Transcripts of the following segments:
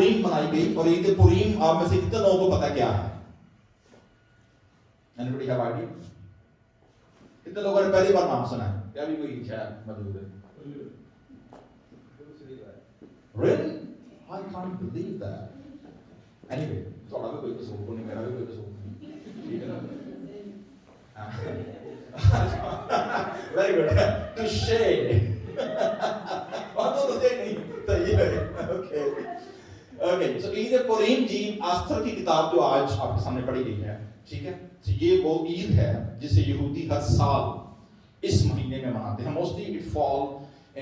پوریم منائی گئی. اور عید پوریم آپ میں سے کتنے لوگوں کو پتا کیا ہے؟ Anybody have idea? کتنے لوگوں نے پہلی بار نام سنا ہے؟ کیا بھی کوئی شاید موجود ہے؟ Really? I can't believe that. Anyway, تھوڑا بھی کوئی قصور کو نہیں, میرا بھی کوئی قصور نہیں, ٹھیک ہے نا؟ Very good. Touché. Okay, so عید پوریم جی آستر کی کتاب جو آج آپ کے سامنے پڑھی گئی ہے, ٹھیک ہے, یہ وہ عید ہے جسے یہودی ہر سال اس مہینے میں مناتے ہیں. Mostly it fall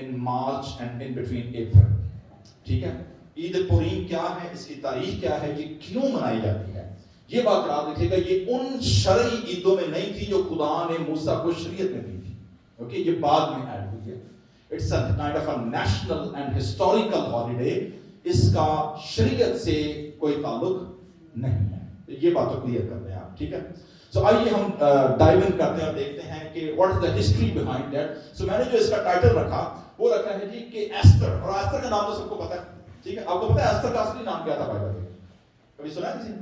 in March and in between April. ٹھیک ہے, عید پوریم کیا ہے, اس کی تاریخ کیا ہے, یہ کیوں منائی جاتی ہے, یہ بات یاد رکھیے گا. یہ ان شرعی عیدوں میں نہیں تھی جو خدا نے موسیٰ کو شریعت میں دی تھی. اوکے, یہ بعد میں ایڈ ہوئی ہے. It's a kind of a national and historical holiday. اس کا شریعت سے کوئی تعلق نہیں ہے. یہ بات تو کلیئر کر دیں آپ, ٹھیک ہے. سو آئیے ہم ڈائیو ان کرتے ہیں اور دیکھتے ہیں کہ what is the history behind that. So میں نے جو اس کا ٹائٹل رکھا وہ رکھا ہے جی کہ ایسٹر. اور ایسٹر کا نام تو سب کو پتا ہے, ٹھیک ہے. آپ کو پتا ہے ایسٹر کا اصلی نام کیا تھا بائبل میں؟ کبھی سنا ہے کسی نے؟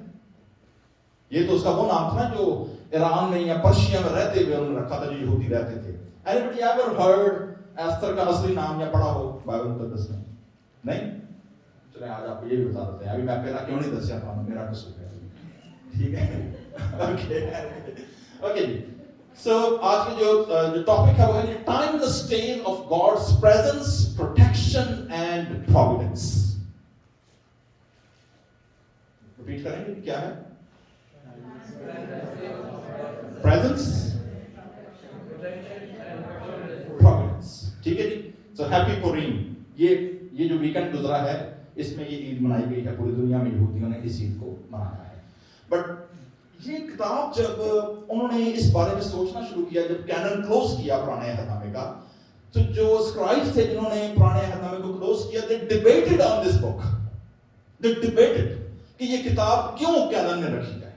یہ تو اس کا وہ نام تھا جو ایران میں یا پرشیا میں رہتے ہوئے انہوں نے رکھا تھا, جو یہودی رہتے تھے. Anybody ever heard ایسٹر کا اصلی نام یا پڑھا ہو بائبل مقدس میں؟ نہیں؟ چلیں آج آپ کو یہ بھی بتا دیتے ہیں. ابھی میں پہلا کیوں نہیں دسیا تھا, میرا قصور ہے, ٹھیک ہے. اوکے جی. سو آج کی جو ٹاپک ہے وہ ہے timeless tale of God's presence, protection and providence. Repeat کریں گے کیا ہے؟ presence, providence. ٹھیک ہے جی. So happy پوریم. یہ جو ویکنڈ گزرا ہے اس میں یہ عید منائی گئی ہے. پوری دنیا میں یہودیوں نے اس عید کو منایا ہے. بٹ یہ کتاب جب انہوں نے اس بارے میں سوچنا شروع کیا, جب کینن کلوز کیا پرانے عہد نامے کا, تو جو اسکرائبز تھے جنہوں نے پرانے عہد نامے کو کلوز کیا, they debated on this book. They debated کہ یہ کتاب کیوں کینن میں رکھی جائے,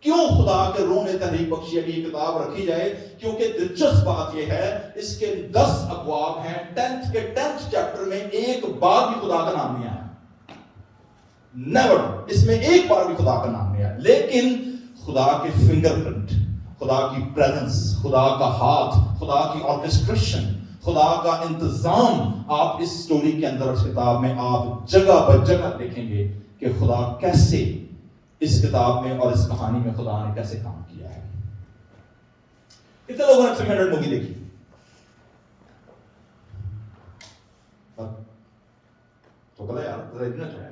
کیوں خدا کے روح نے تحریک بخشی ہے کہ یہ کتاب رکھی جائے. کیونکہ دلچسپ بات یہ ہے اس کے 10 ابواب ہیں. 10th چیپٹر میں ایک بار بھی خدا کا نام نہیں آیا. نیور. اس میں ایک بار بھی خدا کا نام نہیں آیا. لیکن خدا کے فنگر پرنٹ, خدا کی پریزنس, خدا کا ہاتھ, خدا کی آرکسٹریشن, خدا کا انتظام آپ اس سٹوری کے اندر, اس کتاب میں آپ جگہ بہ جگہ دیکھیں گے کہ خدا کیسے اس کتاب میں اور اس کہانی میں خدا نے کیسے کام کیا ہے. کتنے لوگوں نے 300 مووی دیکھی؟ تو پتہ یار ذرا اتنا جو ہے.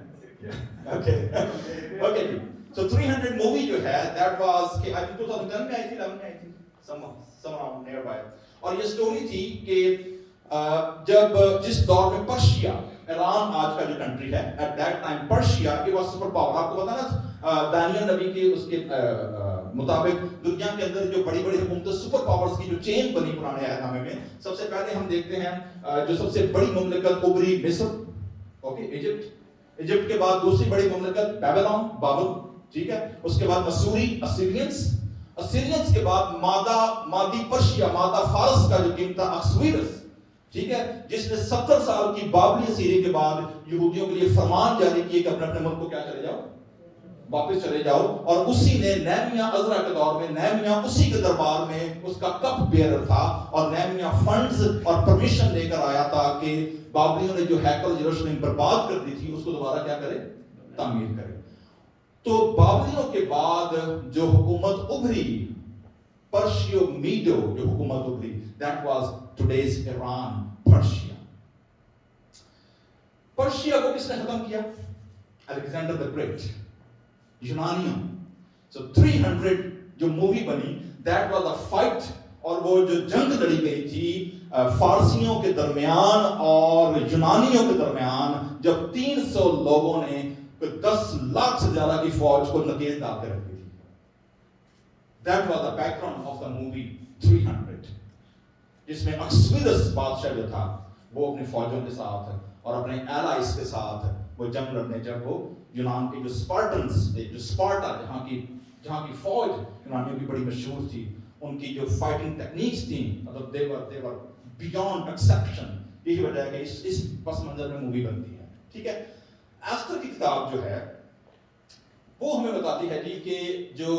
اوکے جی. سو 300 مووی جو ہے دیٹ واز کہ آئی تھنک 2010 میں آئی تھی, 11 میں آئی تھی, سم اراؤنڈ نیئر بائی. اور یہ سٹوری تھی کہ جب جس دور میں پرشیا, ایران آج کا جو کنٹری ہے, at that time Persia it was super power. آپ کو پتا نا دانیل نبی کے اس کے مطابق دنیا کے اندر جو بڑی بڑی حکومتیں, سپر پاورز کی جو چین بنی پرانے عہد نامے میں, سب سے پہلے ہم دیکھتے ہیں جو سب سے بڑی مملکت ابری مصر, اوکے, ایجپٹ. ایجپٹ کے بعد دوسری بڑی مملکت بیبلون, بابل, ٹھیک ہے. اس کے بعد مسوری, اسیرینز کے بعد مادی پرشیا, مادہ فارس کا جو کنگ تھا اخشویروس, ٹھیک ہے, جس نے 70 سال کی بابلی اسیری کے بعد یہودیوں کے لیے فرمان جاری کیے کہ اپنے ملک کو کیا چلے جاؤ, واپس چلے جاؤ. اور اسی نے نہمیاں عزرا کے دور میں, نہمیاں اسی کے دربار میں اس کا کپ بیئرر تھا, اور نہمیاں فنڈز اور پرمیشن لے کر آیا تھا کہ بابلیوں نے جو ہیکل یروشلم برباد کر دی تھی اس کو دوبارہ کیا کرے, تعمیر کرے. تو بابلیوں کے بعد جو حکومت ابھری, پرشیو میڈو جو حکومت ابھری, that was today's Iran, Persia. Persia کو کس نے ختم کیا؟ Alexander the Great, یونانیوں. So 300 جو مووی بنی, that was a fight. اور وہ جو جنگ لڑی گئی تھی فارسیوں کے درمیان اور یونانیوں کے درمیان, جب 300 لوگوں نے 10 لاکھ سے زیادہ کی فوج کو نکیل ڈال کے رکھ دی تھی. That was the background of the movie 300, جس میں اکسویروس بادشاہ جو تھا وہ اپنی فوجوں کے ساتھ اور اپنے ایلائز کے ساتھ وہ جنگ لڑنے, جب وہ یونان کے جو اسپارٹنز تھے, جو اسپارٹا جہاں کی فوج یونانیوں کی بڑی مشہور تھی, ان کی جو فائٹنگ ٹیکنیکس تھیں, مطلب they were beyond exception. یہی وجہ ہے کہ اس پس منظر میں مووی بنتی ہے, ٹھیک ہے. ایستر کی کتاب جو ہے وہ ہمیں بتاتی ہے جی کہ جو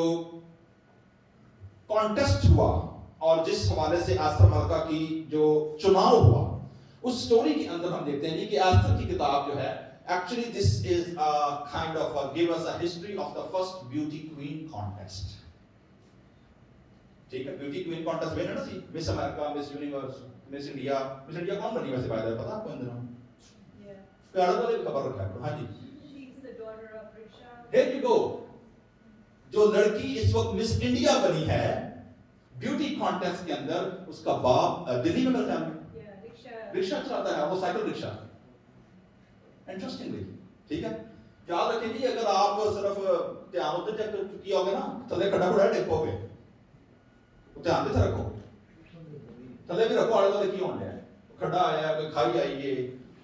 کانٹیسٹ ہوا اور جس حوالے سے ایستر ملکہ کی جو چناؤ ہوا اس سٹوری کے اندر ہم دیکھتے ہیں جی کہ ایستر کی کتاب جو ہے actually this is a kind of give us a history of the first beauty queen contest. ٹھیک ہے بیوٹی کوئین کانٹیسٹ ون ہے نا جی مس امریکہ مس یونیورس مس انڈیا کون بنی ویسے باقاعدہ پتہ آپ کو ان دنوں پیارا والے بھی خبر رکھا ہے ہاں جی here you go جو لڑکی اس وقت مس انڈیا بنی ہے بیوٹی کانٹیسٹ کے اندر اس کا باپ دلی میں میرے خیال میں رکشہ چلاتا ہے وہ سائیکل رکشہ انٹرسٹنگلی ٹھیک ہے یاد رکھیں جی اگر آپ صرف دھیان ادھر چیک کیا ہوگا نا تھلے کھڑا کھڑا ڈگ پو گے دھیان سے رکھو تھلے بھی رکھو آڑے والے کی ہون ہے کھڑا آیا کوئی کھائی آئی ہے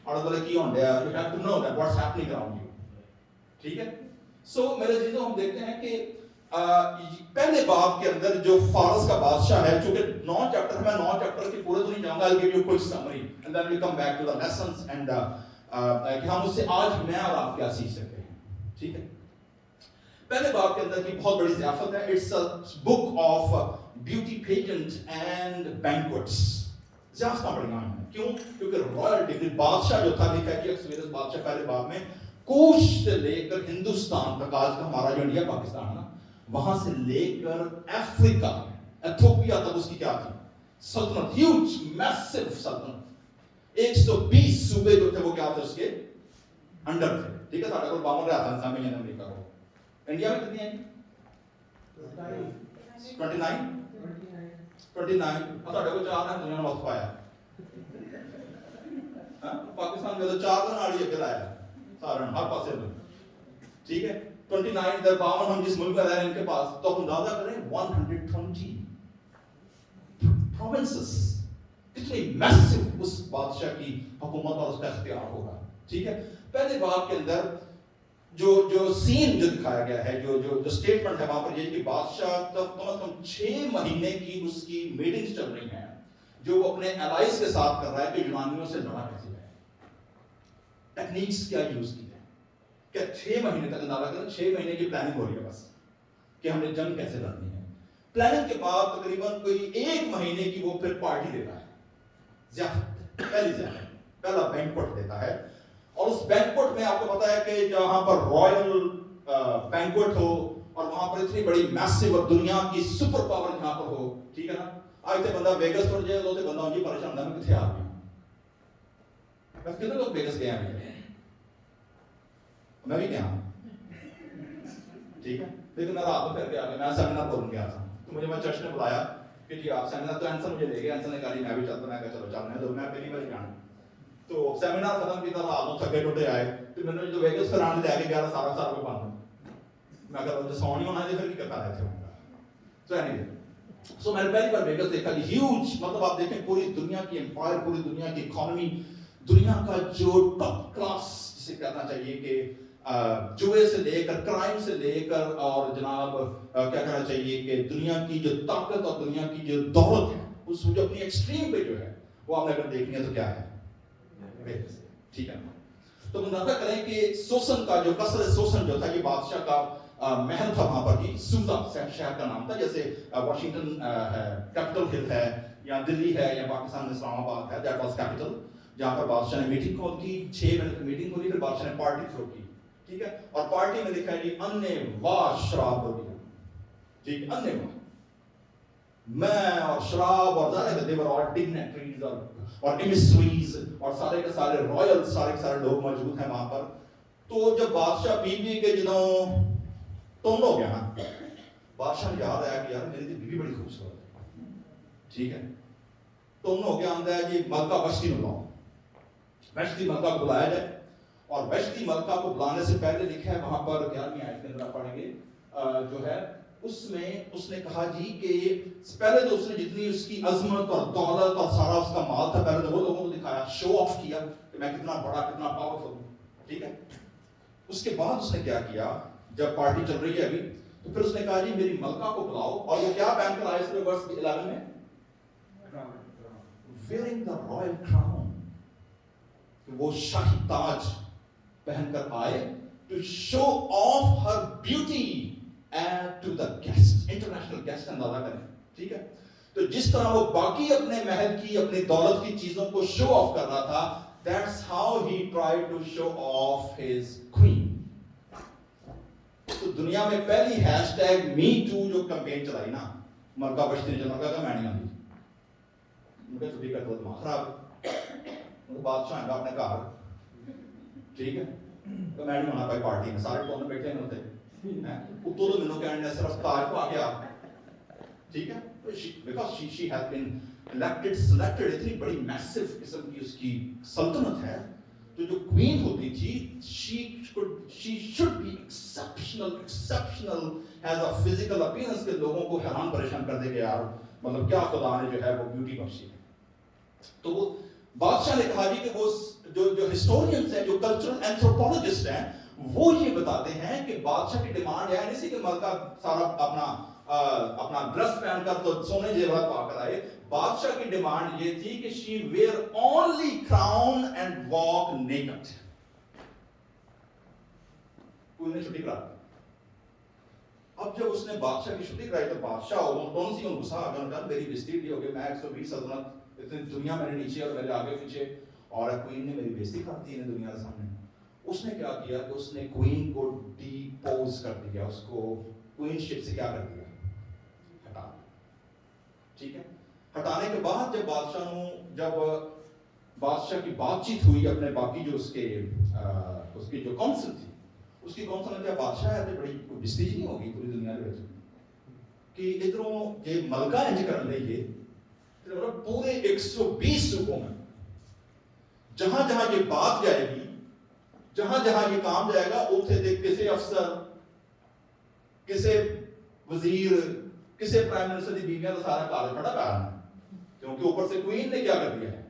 آڑے والے کی ہون ہے you have to know that what's happening around you ٹھیک ہے سو میرے عزیزوں ہم دیکھتے ہیں کہ پہلے باب کے اندر جو فارس کا بادشاہ ہے چونکہ 9 چیپٹر میں 9 چیپٹر کے پورے تو نہیں جاؤں گا I'll give you a quick summary and then we'll come back to the lessons and کہ ہم اس سے آج میں اور آپ کیا سیکھ سکتے ہیں ٹھیک ہے پہلے باب کے اندر کی بہت بڑی ضیافت ہے it's a book of beauty pageant and banquets ضیافتیں بڑی عام ہیں کیوں کیونکہ رائل ڈگری بادشاہ جو تھا لکھا ہے کہ ایکسپیرینس بادشاہ پہلے باب میں کوش سے لے کر ہندوستان تک آج کا ہمارا جو انڈیا پاکستان ہے نا وہاں سے لے کر افریقہ ایتھوپیا تک اس کی کیا تھی سلطنت ہیوج میسو سلطنت 120 صوبے جو تھے وہ کیا تھے اس کے انڈر تھے ٹھیک ہے ساڑھے کو 52 ریاستیں تھیں ملین امریکہ کو انڈیا میں کتنی ہیں 29 ساڑھے کو 4 ہیں دنیا میں وقت پایا پاکستان میں تو 4 دن آڑی اکل آیا سارے ہر پاسے میں ٹھیک ہے 29 در 52 ہم جس ملک میں رہ رہے ہیں ان کے پاس تو اندازہ کریں 120 provinces کتنی میسو اس بادشاہ کی حکومت اور اس کا اختیار ہوگا ٹھیک ہے پہلے باب کے اندر جو سین جو دکھایا گیا ہے جو سٹیٹمنٹ ہے وہاں پر یہ کہ بادشاہ کم از کم 6 مہینے کی اس کی میٹنگز چل رہی ہیں جو وہ اپنے الائز کے ساتھ کر رہا ہے کہ یونانیوں سے لڑا کیسے جائے ٹیکنیکس کیا یوز کی جائے کیا 6 مہینے تک اندازہ کریں 6 مہینے کی پلاننگ ہو رہی ہے بس کہ ہم نے جنگ کیسے لڑنی ہے پلاننگ کے بعد تقریباً کوئی 1 مہینے کی وہ پھر پارٹی دیتا ہے ضیافت پہلی ضیافت پہلا بینکوٹ دیتا ہے اور اس بینکوٹ میں آپ کو پتا ہے کہ جہاں پر رائل بینکوٹ ہو اور وہاں پر اتنی بڑی میسو اور دنیا کی سپر پاور جہاں پر ہو ٹھیک ہے نا آج تے بندہ ویگس پر جائے تو بندہ ان کی پریشان ہوتا ہے میں کتنے آ گیا بس کتنے لوگ ویگس گئے ہیں میں بھی گیا ہوں ٹھیک ہے لیکن میں رات میں پھر کے آ گیا میں سیمینار کروں گیا تھا تو مجھے میں چرچ نے بلایا کہ جی آپ سیمینار تو انسر مجھے لے گیا انسر نے کہا میں بھی چلتا میں کہا چلو چلنے تو میں پہلی بار جانا تو سیمینار ختم کیا تھا آپ تھکے ٹوٹے آئے تو میں نے جو ویگس پر آنے لے کے گیا سارا سارا کو بند میں کہا سو نہیں ہونا پھر کی کرتا رہے تھے تو اینی سو میں نے پہلی بار ویگس دیکھا کہ ہیوج مطلب آپ دیکھیں پوری دنیا کی امپائر پوری دنیا کی اکانومی دنیا کا جو ٹاپ کلاس جسے کہنا چاہیے کہ جوئے سے لے کر کرائم سے لے کر اور جناب کیا کہنا چاہیے کہ دنیا کی جو طاقت اور دنیا کی جو دولت ہے اس جو اپنی ایکسٹریم پہ جو ہے وہ آپ نے اگر دیکھنی ہے تو کیا ہے ٹھیک ہے تو اندازہ کریں کہ سوسن کا جو قصر سوسن جو تھا یہ بادشاہ کا محل تھا وہاں پر جی سوزا شہر کا نام تھا جیسے واشنگٹن کیپٹل ہل ہے یا دلی ہے یا پاکستان میں اسلام آباد ہے دیٹ واز کیپٹل جہاں پر بادشاہ نے میٹنگ کال کی 6 منٹ کی میٹنگ ہوئی پھر بادشاہ نے پارٹی تھرو کی ٹھیک ہے اور پارٹی میں لکھا ہے جی انے واہ شراب ہو گیا ٹھیک انے واہ میں اور شراب اور ظاہر ہے دیور اور ڈگنیٹریز اور ایمسریز اور سارے کے سارے رائل سارے کے سارے لوگ موجود ہیں وہاں پر تو جب بادشاہ بیوی کے جنوں ٹون ہو گیا نا بادشاہ نے یاد آیا کہ یار میری بیوی بڑی خوبصورت ہے ٹھیک ہے ٹون ہو گیا آندہ ہے جی ملکہ وشتی بلاؤ وشتی ملکہ کو بلایا جائے اور وشتی ملکہ کو بلانے سے پہلے لکھا ہے وہاں پر 11ویں آیت کے اندر آپ پڑھیں گے جو ہے اس میں اس نے کہا جی کہ پہلے تو اس نے جتنی اس کی عظمت اور دولت اور سارا اس کا مال تھا پہلے تو وہ لوگوں کو دکھایا شو آف کیا کہ میں کتنا بڑا کتنا پاورفل ہوں ٹھیک ہے اس کے بعد اس نے کیا کیا جب پارٹی چل رہی ہے ابھی تو پھر اس نے کہا جی میری ملکہ کو بلاؤ اور وہ کیا پہن کر آئے اس میں ورس 11 میں wearing the royal crown وہ شاہی تاج پہن کر آئے to show off her beauty and to the guests, international guests اندازہ کریں, ٹھیک ہے. تو جس طرح وہ باقی اپنے محل کی اپنی دولت کی چیزوں کو شو آف کر رہا تھا, that's how he tried to show off his queen. تو دنیا میں پہلی ہیش ٹیگ می ٹو جو کمپین چلائی نا, ملکہ بشتی نے جو ملکہ کا میں نہیں آتی, مجھے چھٹی کا تو دماغ خراب, بادشاہ ہے اپنے گھر, ٹھیک ہے, تو میں نہیں ہونا پائی پارٹی میں, سارے کون بیٹھے ہوتے اتو تو مینوں کہنے صرف تاج کو آ گیا, ٹھیک ہے, because she has been elected, selected, اتنی بڑی میسو قسم کی اس کی سلطنت ہے, تو جو کوئین ہوتی تھی she should be exceptional has a physical appearance کہ لوگوں کو حیران پریشان کر دے کہ یار مطلب کیا خدا نے جو ہے وہ بیوٹی بخشی ہے. تو وہ بادشاہ نے کہا جی کہ وہ جو ہسٹورینز ہیں, جو کلچرل اینتھروپولوجسٹ ہیں, وہ یہ بتاتے ہیں کہ بادشاہ کی ڈیمانڈ ہے نہیں سی کہ ملکہ سارا اپنا ڈریس پہن کر تو سونے جیورات پا کر آئے. بادشاہ کی ڈیمانڈ یہ تھی کہ she wear only crown and walk naked. کوئی نے چھٹی کرا دی. اب جب اس نے بادشاہ کی چھٹی کرائی تو بادشاہ کون سی غصہ آ گیا, میری بےزتی ہو گئی, میں 120 سلطنت اتنی دنیا میرے نیچے اور میرے آگے پیچھے, اور کوئین نے میری بےزتی کر دی دنیا کے سامنے. اس نے کیا کیا کہ اس نے کوئین کو ڈیپوز کر دیا, اس کو کوئین شپ سے کیا کر دیا, ہٹا, ٹھیک ہے. ہٹانے کے بعد جب بادشاہ کی بات چیت ہوئی اپنے باقی جو اس کی جو کونسل تھی, اس کی کونسل نے کیا, بادشاہ ہے بڑی بستی نہیں ہوگی پوری دنیا کے کہ ادھروں یہ ملکہ انج کر لئیے پورے 120 صوبوں میں جہاں جہاں یہ بات جائے گی, جہاں جہاں یہ کام جائے گا, اتنے سے کسی افسر, کسی وزیر, کسی پرائم منسٹر کی بیویاں تو سارا کالج پڑا کارن ہے, کیونکہ اوپر سے کوئین نے کیا کر دیا ہے,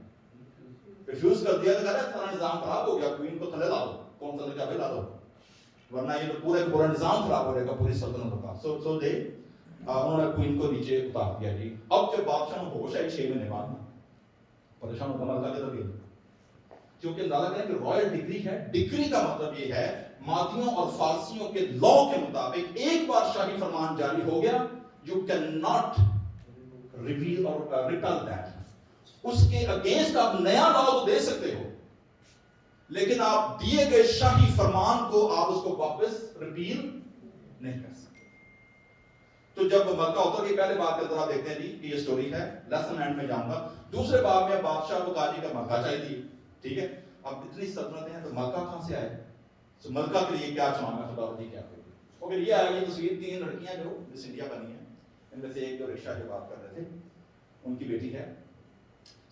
ریفیوز کر دیا, تو کہہ رہا ہے نظام خراب ہو گیا, کوئین کو تھلے لا دو, کون سا کیا لا دو, ورنہ یہ تو پورا نظام خراب ہو رہے گا پوری سلطنت کا. سو دے انہوں نے کوئین کو نیچے اتار دیا جی. اب جب بادشاہ نے ہوش آئی 6 مہینے بعد پریشان ہوگا ملکہ کے درگیر, کیونکہ اندازہ کریں کہ رائل ڈگری ہے. ڈگری کا مطلب یہ ہے مادیوں اور فارسیوں کے لا کے مطابق ایک بار شاہی فرمان جاری ہو گیا, you cannot reveal or repel that. اس کے اگینسٹ آپ نیا لا تو دے سکتے ہو, لیکن آپ دیے گئے شاہی فرمان کو آپ اس کو واپس ریپیل نہیں کر سکتے. تو جب ملکہ اتر کی پہلے بات کے اندر آپ دیکھتے ہیں جی کہ یہ سٹوری ہے, لیسن اینڈ میں جاؤں گا. دوسرے باب میں بادشاہ کو کہا جی کا ملکہ چاہیے, ٹھیک ہے. اب اتنی سلطنتیں ہیں تو ملکہ کہاں سے آئے, تو ملکہ کے لیے کیا چنانا خدا جی کیا کرے. اور پھر یہ آیا یہ تصویر 3 لڑکیاں جو مس انڈیا بنی ہیں, ان میں سے ایک جو رکشا جو بات کر رہے تھے ان کی بیٹی ہے.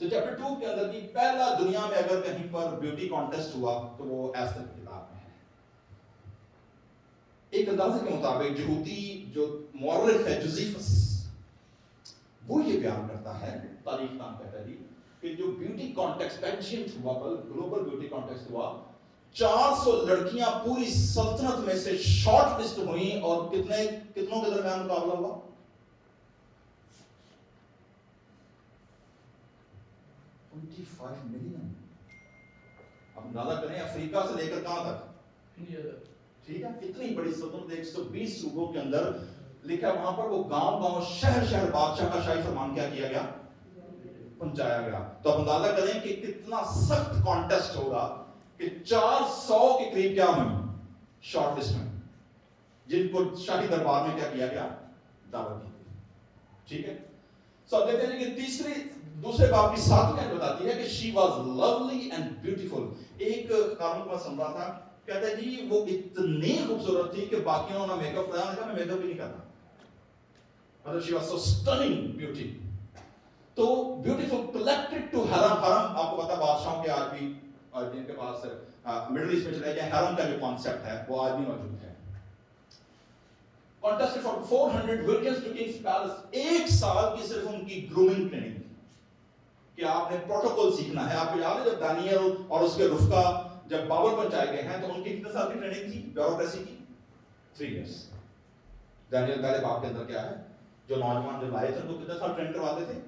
تو چیپٹر 2 کے اندر کی پہلا دنیا میں اگر کہیں پر بیوٹی کانٹیسٹ ہوا تو وہ ایسٹر کی کتاب میں ہے. ایک اندازے کے مطابق یہودی جو مورخ ہے جوزیفس, وہ یہ بیان کرتا ہے, تاریخ نام کہتا ہے جی کہ جو بیوٹی کانٹیسٹ پیجنٹ ہوا, گلوبل بیوٹی کانٹیسٹ ہوا, 400 لڑکیاں پوری سلطنت میں سے شارٹ لسٹ ہوئیں, اور کتنوں کے درمیان مقابلہ ہوا, 25 ملین. اب اندازہ کریں افریقہ سے لے کر کہاں تک, ٹھیک ہے, اتنی بڑی سلطنت 120 صوبوں کے اندر لکھا, وہاں پر وہ گاؤں شہر بادشاہ کا شاہی فرمان کیا کیا گیا, پہنچایا گیا. تو اب اندازہ کریں کہ کتنا سخت کانٹیسٹ ہوگا کہ 400 کے قریب کیا ہوئی شارٹ لسٹ میں, جن کو شاہی دربار میں کیا کیا گیا, دعوت دی گئی, ٹھیک ہے. سو دیکھتے ہیں کہ دوسرے باب کی 7ویں آیت بتاتی ہے کہ she was lovely and beautiful. ایک قانون کو میں سن رہا تھا, کہتا ہے جی وہ اتنی خوبصورت تھی کہ باقیوں نے میک اپ لگایا, میں میک اپ بھی نہیں کرتا, مطلب she was so stunning beauty. تو beautiful collected to harem. آپ کو پتا بادشاہوں کے آج بھی, اور جن کے پاس مڈل ایسٹ میں چلے جائیں, حرم کا جو کانسیپٹ ہے وہ آج بھی موجود ہے. Contested for 400 virgins to King's Palace. 1 سال کی صرف ان کی گرومنگ ٹریننگ تھی کہ آپ نے پروٹوکول سیکھنا ہے. آپ کو یاد ہے جب دانیل اور اس کے رفقا جب بابل پہنچائے گئے ہیں تو ان کی کتنے سال کی ٹریننگ تھی بیوروکریسی کی, 3 years. دانیل پہلے باب کے اندر کیا ہے, جو نوجوان جو لائے تھے ان کو کتنے سال ٹرین کرواتے تھے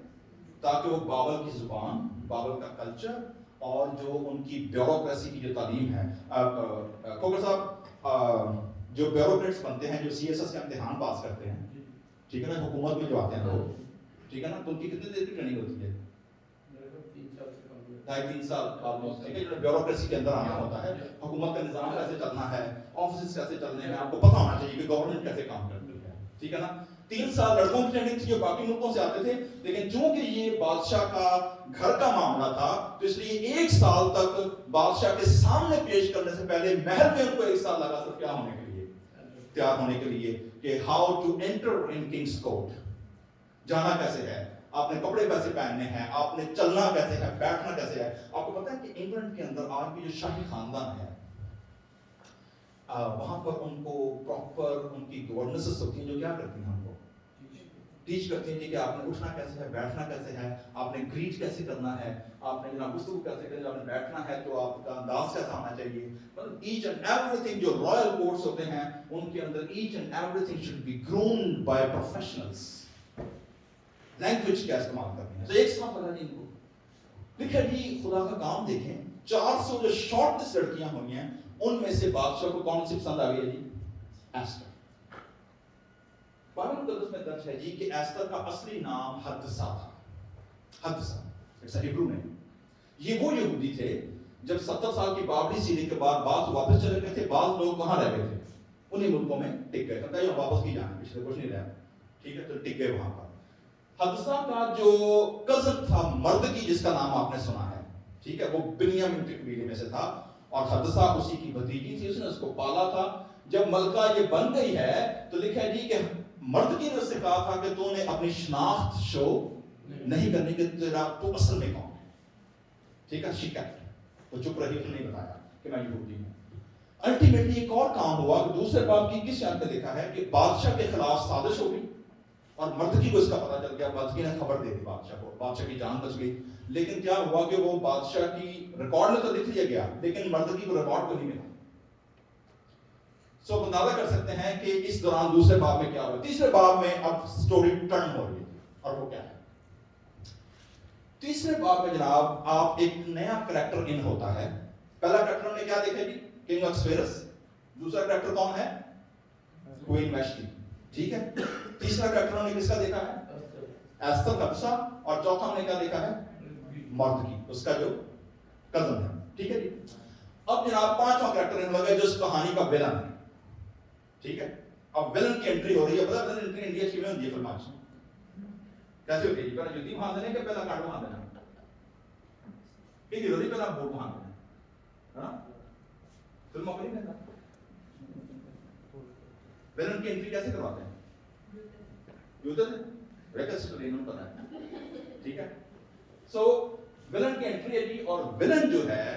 تاکہ وہ بابل کی زبان, بابل کا کلچر اور جو ان کی بیوروکریسی کی جو تعلیم ہے. کھوکھر صاحب جو بیوروکریٹس بنتے ہیں جو سی ایس ایس کا امتحان پاس کرتے ہیں, ٹھیک ہے نا, حکومت میں جو آتے ہیں لوگ, ٹھیک ہے نا, تو ان کی کتنے دیر کی ٹریننگ ہوتی ہے؟ 2.5-3 سال آلموسٹ, ٹھیک ہے, جو بیوروکریسی کے اندر آنا ہوتا ہے, حکومت کا نظام کیسے چلنا ہے, آفسز کیسے چلنے ہیں, آپ کو پتہ ہونا چاہیے کہ گورنمنٹ کیسے کام کرتی ہے, ٹھیک ہے نا. 3 سال لڑکوں کی ٹریننگ تھی جو باقی ملکوں سے آتے تھے, لیکن چونکہ یہ بادشاہ کا گھر کا معاملہ تھا تو اس لیے 1 سال تک بادشاہ کے سامنے پیش کرنے سے پہلے محل میں ان کو 1 سال لگا سب کیا ہونے کے لیے, تیار ہونے کے لیے, کہ how to enter in king's court, جانا کیسے ہے, آپ نے کپڑے کیسے پہننے ہیں, آپ نے چلنا کیسے ہے, بیٹھنا کیسے ہے. آپ کو پتا ہے کہ انگلینڈ کے اندر آج بھی جو شاہی خاندان ہے وہاں پر ان کو پراپر ان کی گورننسز ہوتی ہیں جو کیا کرتی ہیں, ہم کو ٹیچ کرتی ہیں کہ آپ نے اٹھنا کیسے ہے, بیٹھنا کیسے ہے, آپ نے گریٹ کیسے کرنا ہے, آپ نے جناب گفتگو کیسے کرنی ہے, آپ نے بیٹھنا ہے تو آپ کا انداز کیسا ہونا چاہیے. مطلب ایچ اینڈ ایوری تھنگ جو رائل کورٹس ہوتے ہیں ان کے اندر each and everything should be groomed by professionals. Language کیا استعمال کرنی ہے, تو 1 سال لگا جی ان کو. دیکھیں جی خدا کا کام دیکھیں, 400 جو شارٹ لسٹ لڑکیاں ہوئی ہیں ان میں سے بادشاہ کو کون سی پسند آ گئی ہے جی؟ ایسٹر. بائبل مقدس میں درج ہے جی کہ ایسٹر کا اصلی نام حدثہ تھا. حدثہ اٹس اے ہیبرو نیم. یہ وہ یہودی تھے جب 70 سال کی بابلی سیری کے بعد بعض واپس چلے گئے تھے, بعض لوگ کہاں رہ گئے تھے, انہی ملکوں میں ٹک گئے تھے, کہیں واپس کی جانے پچھلے کچھ نہیں رہا, ٹھیک ہے, تو ٹک گئے وہاں پر. حدثہ کا جو کزن تھا مردکی جس کا نام آپ نے سنا ہے, ٹھیک ہے, وہ بنیامین کے قبیلے میں سے تھا اور حدثہ اسی کی بھتیجی تھی, اس نے اس کو پالا تھا. جب ملکہ یہ بن گئی ہے تو لکھا ہے جی کہ مردکی نے اس سے کہا تھا کہ تو نے اپنی شناخت شو نہیں کرنی کہ تیرا تو اصل میں کون ہے, ٹھیک ہے, شکایت تو چپ رہی, تو نہیں بتایا کہ میں یہودی ہوں. الٹیمیٹلی ایک اور کام ہوا کہ دوسرے باب کی کس شان پہ لکھا ہے کہ بادشاہ کے خلاف سازش ہو گئی اور مردکی کو اس کا پتہ چل گیا, مردکی نے خبر دے دی بادشاہ کو, بادشاہ کی جان بچ گئی. لیکن کیا ہوا کہ وہ بادشاہ کی ریکارڈ میں تو لکھ لیا گیا لیکن مردکی کو ریکارڈ کو نہیں ملا. سو اندازہ کر سکتے ہیں کہ اس دوران دوسرے باب میں کیا ہوا. تیسرے باب میں اب سٹوری ٹرن ہو رہی ہے, اور وہ کیا ہے تیسرے باب میں جناب, آپ ایک نیا کریکٹر ان ہوتا ہے. پہلا کریکٹر ہم نے کیا دیکھا جی, کنگ اکسفیرس. دوسرا کریکٹر کون ہے, کوئین ویشٹی, ٹھیک ہے. تیسرا کریکٹر ہم نے کس کا دیکھا ہے, ایستر حدثہ. اور چوتھا ہم نے کیا دیکھا ہے, مردکی, اس کا جو کزن ہے, ٹھیک ہے جی. اب جناب پانچواں کریکٹر ان لگا جو اس کہانی کا ویلن ہے, ٹھیک ہے. اب ویلن کی انٹری ہو رہی ہے. پتہ ہے ویلن انٹری انڈیا کی میں ہوتی ہے فلموں میں کیسے ہوتی ہے جی, پہلے جوتی باندھ دینے کہ پہلا کاٹ باندھ دینا, کہ ہیرو نہیں پہلا بوٹ باندھ دینا, ہے نا, فلموں کو نہیں کہتا. ویلن کی انٹری کیسے کرواتے ہیں, جوتے سے ریکس ٹرینر پتہ ہے, ٹھیک ہے. سو ویلن کی انٹری ہے جی, اور ویلن جو ہے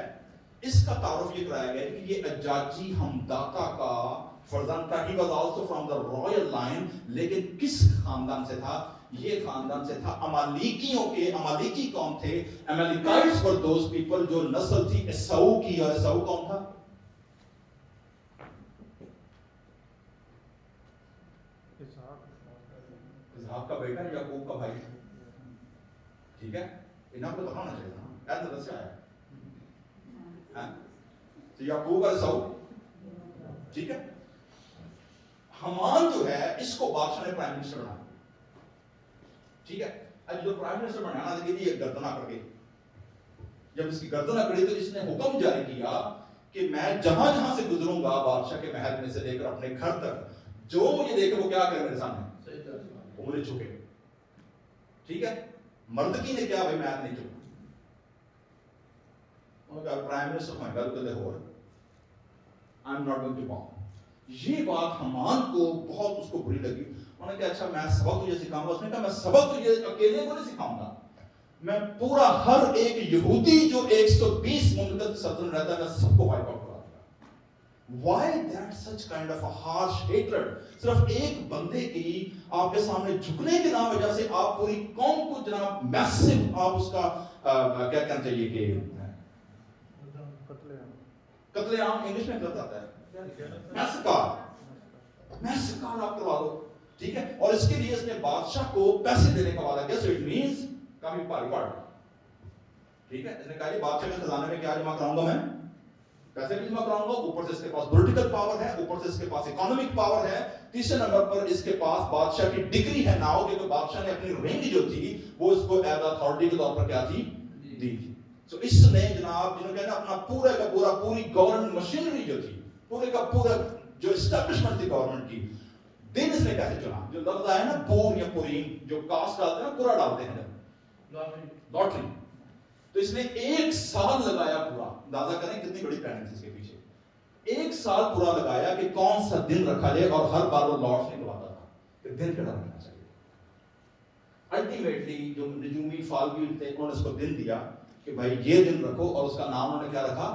اس کا تعارف یہ کرایا گیا کہ یہ اجاجی ہمداتا کا فرزند تھا. He was also from the royal line, لیکن کس خاندان سے تھا, یہ خاندان سے تھا امالیکیوں کے. امالیکی کون تھے, Amalekites were those people جو نسل تھی اساؤ کی, اور اساؤ کون تھا, اسحاق کا بیٹا, یعقوب کا بھائی, ٹھیک ہے. انہاں کو تو ہونا چاہیے نا, ایسا دس ہے تو یعقوب اور اساؤ, ٹھیک ہے. حمان جو ہے اس کو بادشاہ نے پرائم منسٹر بنا, ٹھیک ہے. اب جو پرائم منسٹر بنانا دیکھیے جی, ایک گردن اکڑ گئی. جب اس کی گردن اکڑی تو اس نے حکم جاری کیا کہ میں جہاں جہاں سے گزروں گا بادشاہ کے محل میں سے لے کر اپنے گھر تک, جو مجھے دیکھے وہ کیا کرے میرے سامنے, وہ مجھے جھکے, ٹھیک ہے. مردکی نے کیا, بھائی میں نہیں جھکوں. پرائم منسٹر ہوئے گا تو ہو I am not going to bow. یہ بات حمان کو بہت اس کو بری لگی. انہوں نے کہا اچھا میں سبق تجھے سکھاؤں گا. اس نے کہا میں سبق تجھے اکیلے کو نہیں سکھاؤں گا, میں پورا ہر ایک یہودی جو 120 مملکت سلطنت رہتا ہے میں سب کو وائپ آؤٹ کرا دوں گا. Why that such kind of a harsh hatred? صرف ایک بندے کی آپ کے سامنے جھکنے کے نام وجہ سے آپ پوری قوم کو جناب میسو آپ اس کا کیا کہنا چاہیے کہ قتل عام انگلش میں کیا آتا ہے, میسکار آپ کروا دو, ٹھیک ہے. اور اس کے لیے اس نے بادشاہ کو پیسے دینے کا وعدہ کیا. سو اٹ مینس کافی باری پاٹ, ٹھیک ہے. اس نے کہا جی بادشاہ کے خزانے میں کیا جمع کراؤں گا میں؟ پیسے بھی جمع کراؤں گا. اوپر سے اس کے پاس پولیٹیکل پاور ہے, اوپر سے اس کے پاس اکانومک پاور ہے. تیسرے نمبر پر اس کے پاس بادشاہ کی ڈگری ہے ناؤ, کیونکہ بادشاہ نے اپنی رینج جو تھی وہ اس کو ایز اتھارٹی کے طور پر کیا تھی, دی تھی. تو اس نے جناب جنہوں کہنا اپنا پورا کا پورا پوری گورنمنٹ مشینری جو تھی, پورے کا پورا جو اسٹیبلشمنٹ تھی گورنمنٹ کی, دن اس نے کیسے چنا. جو لفظ آیا نا پور یا پورین, جو کاسٹ ڈالتے ہیں نا, پورا ڈالتے ہیں جب لاٹری. تو اس نے 1 سال لگایا پورا, اندازہ کریں کتنی بڑی پلاننگ تھی اس کے پیچھے. 1 سال پورا لگایا کہ کون سا دن رکھا جائے, اور ہر بار وہ لارڈس نکلواتا تھا کہ دن کیسا رکھنا چاہیے. الٹیمیٹلی جو نجومی فالگی تھے انہوں نے اس کو دن دیا کہ بھائی یہ دن رکھو, اور اس کا نام انہوں نے کیا رکھا,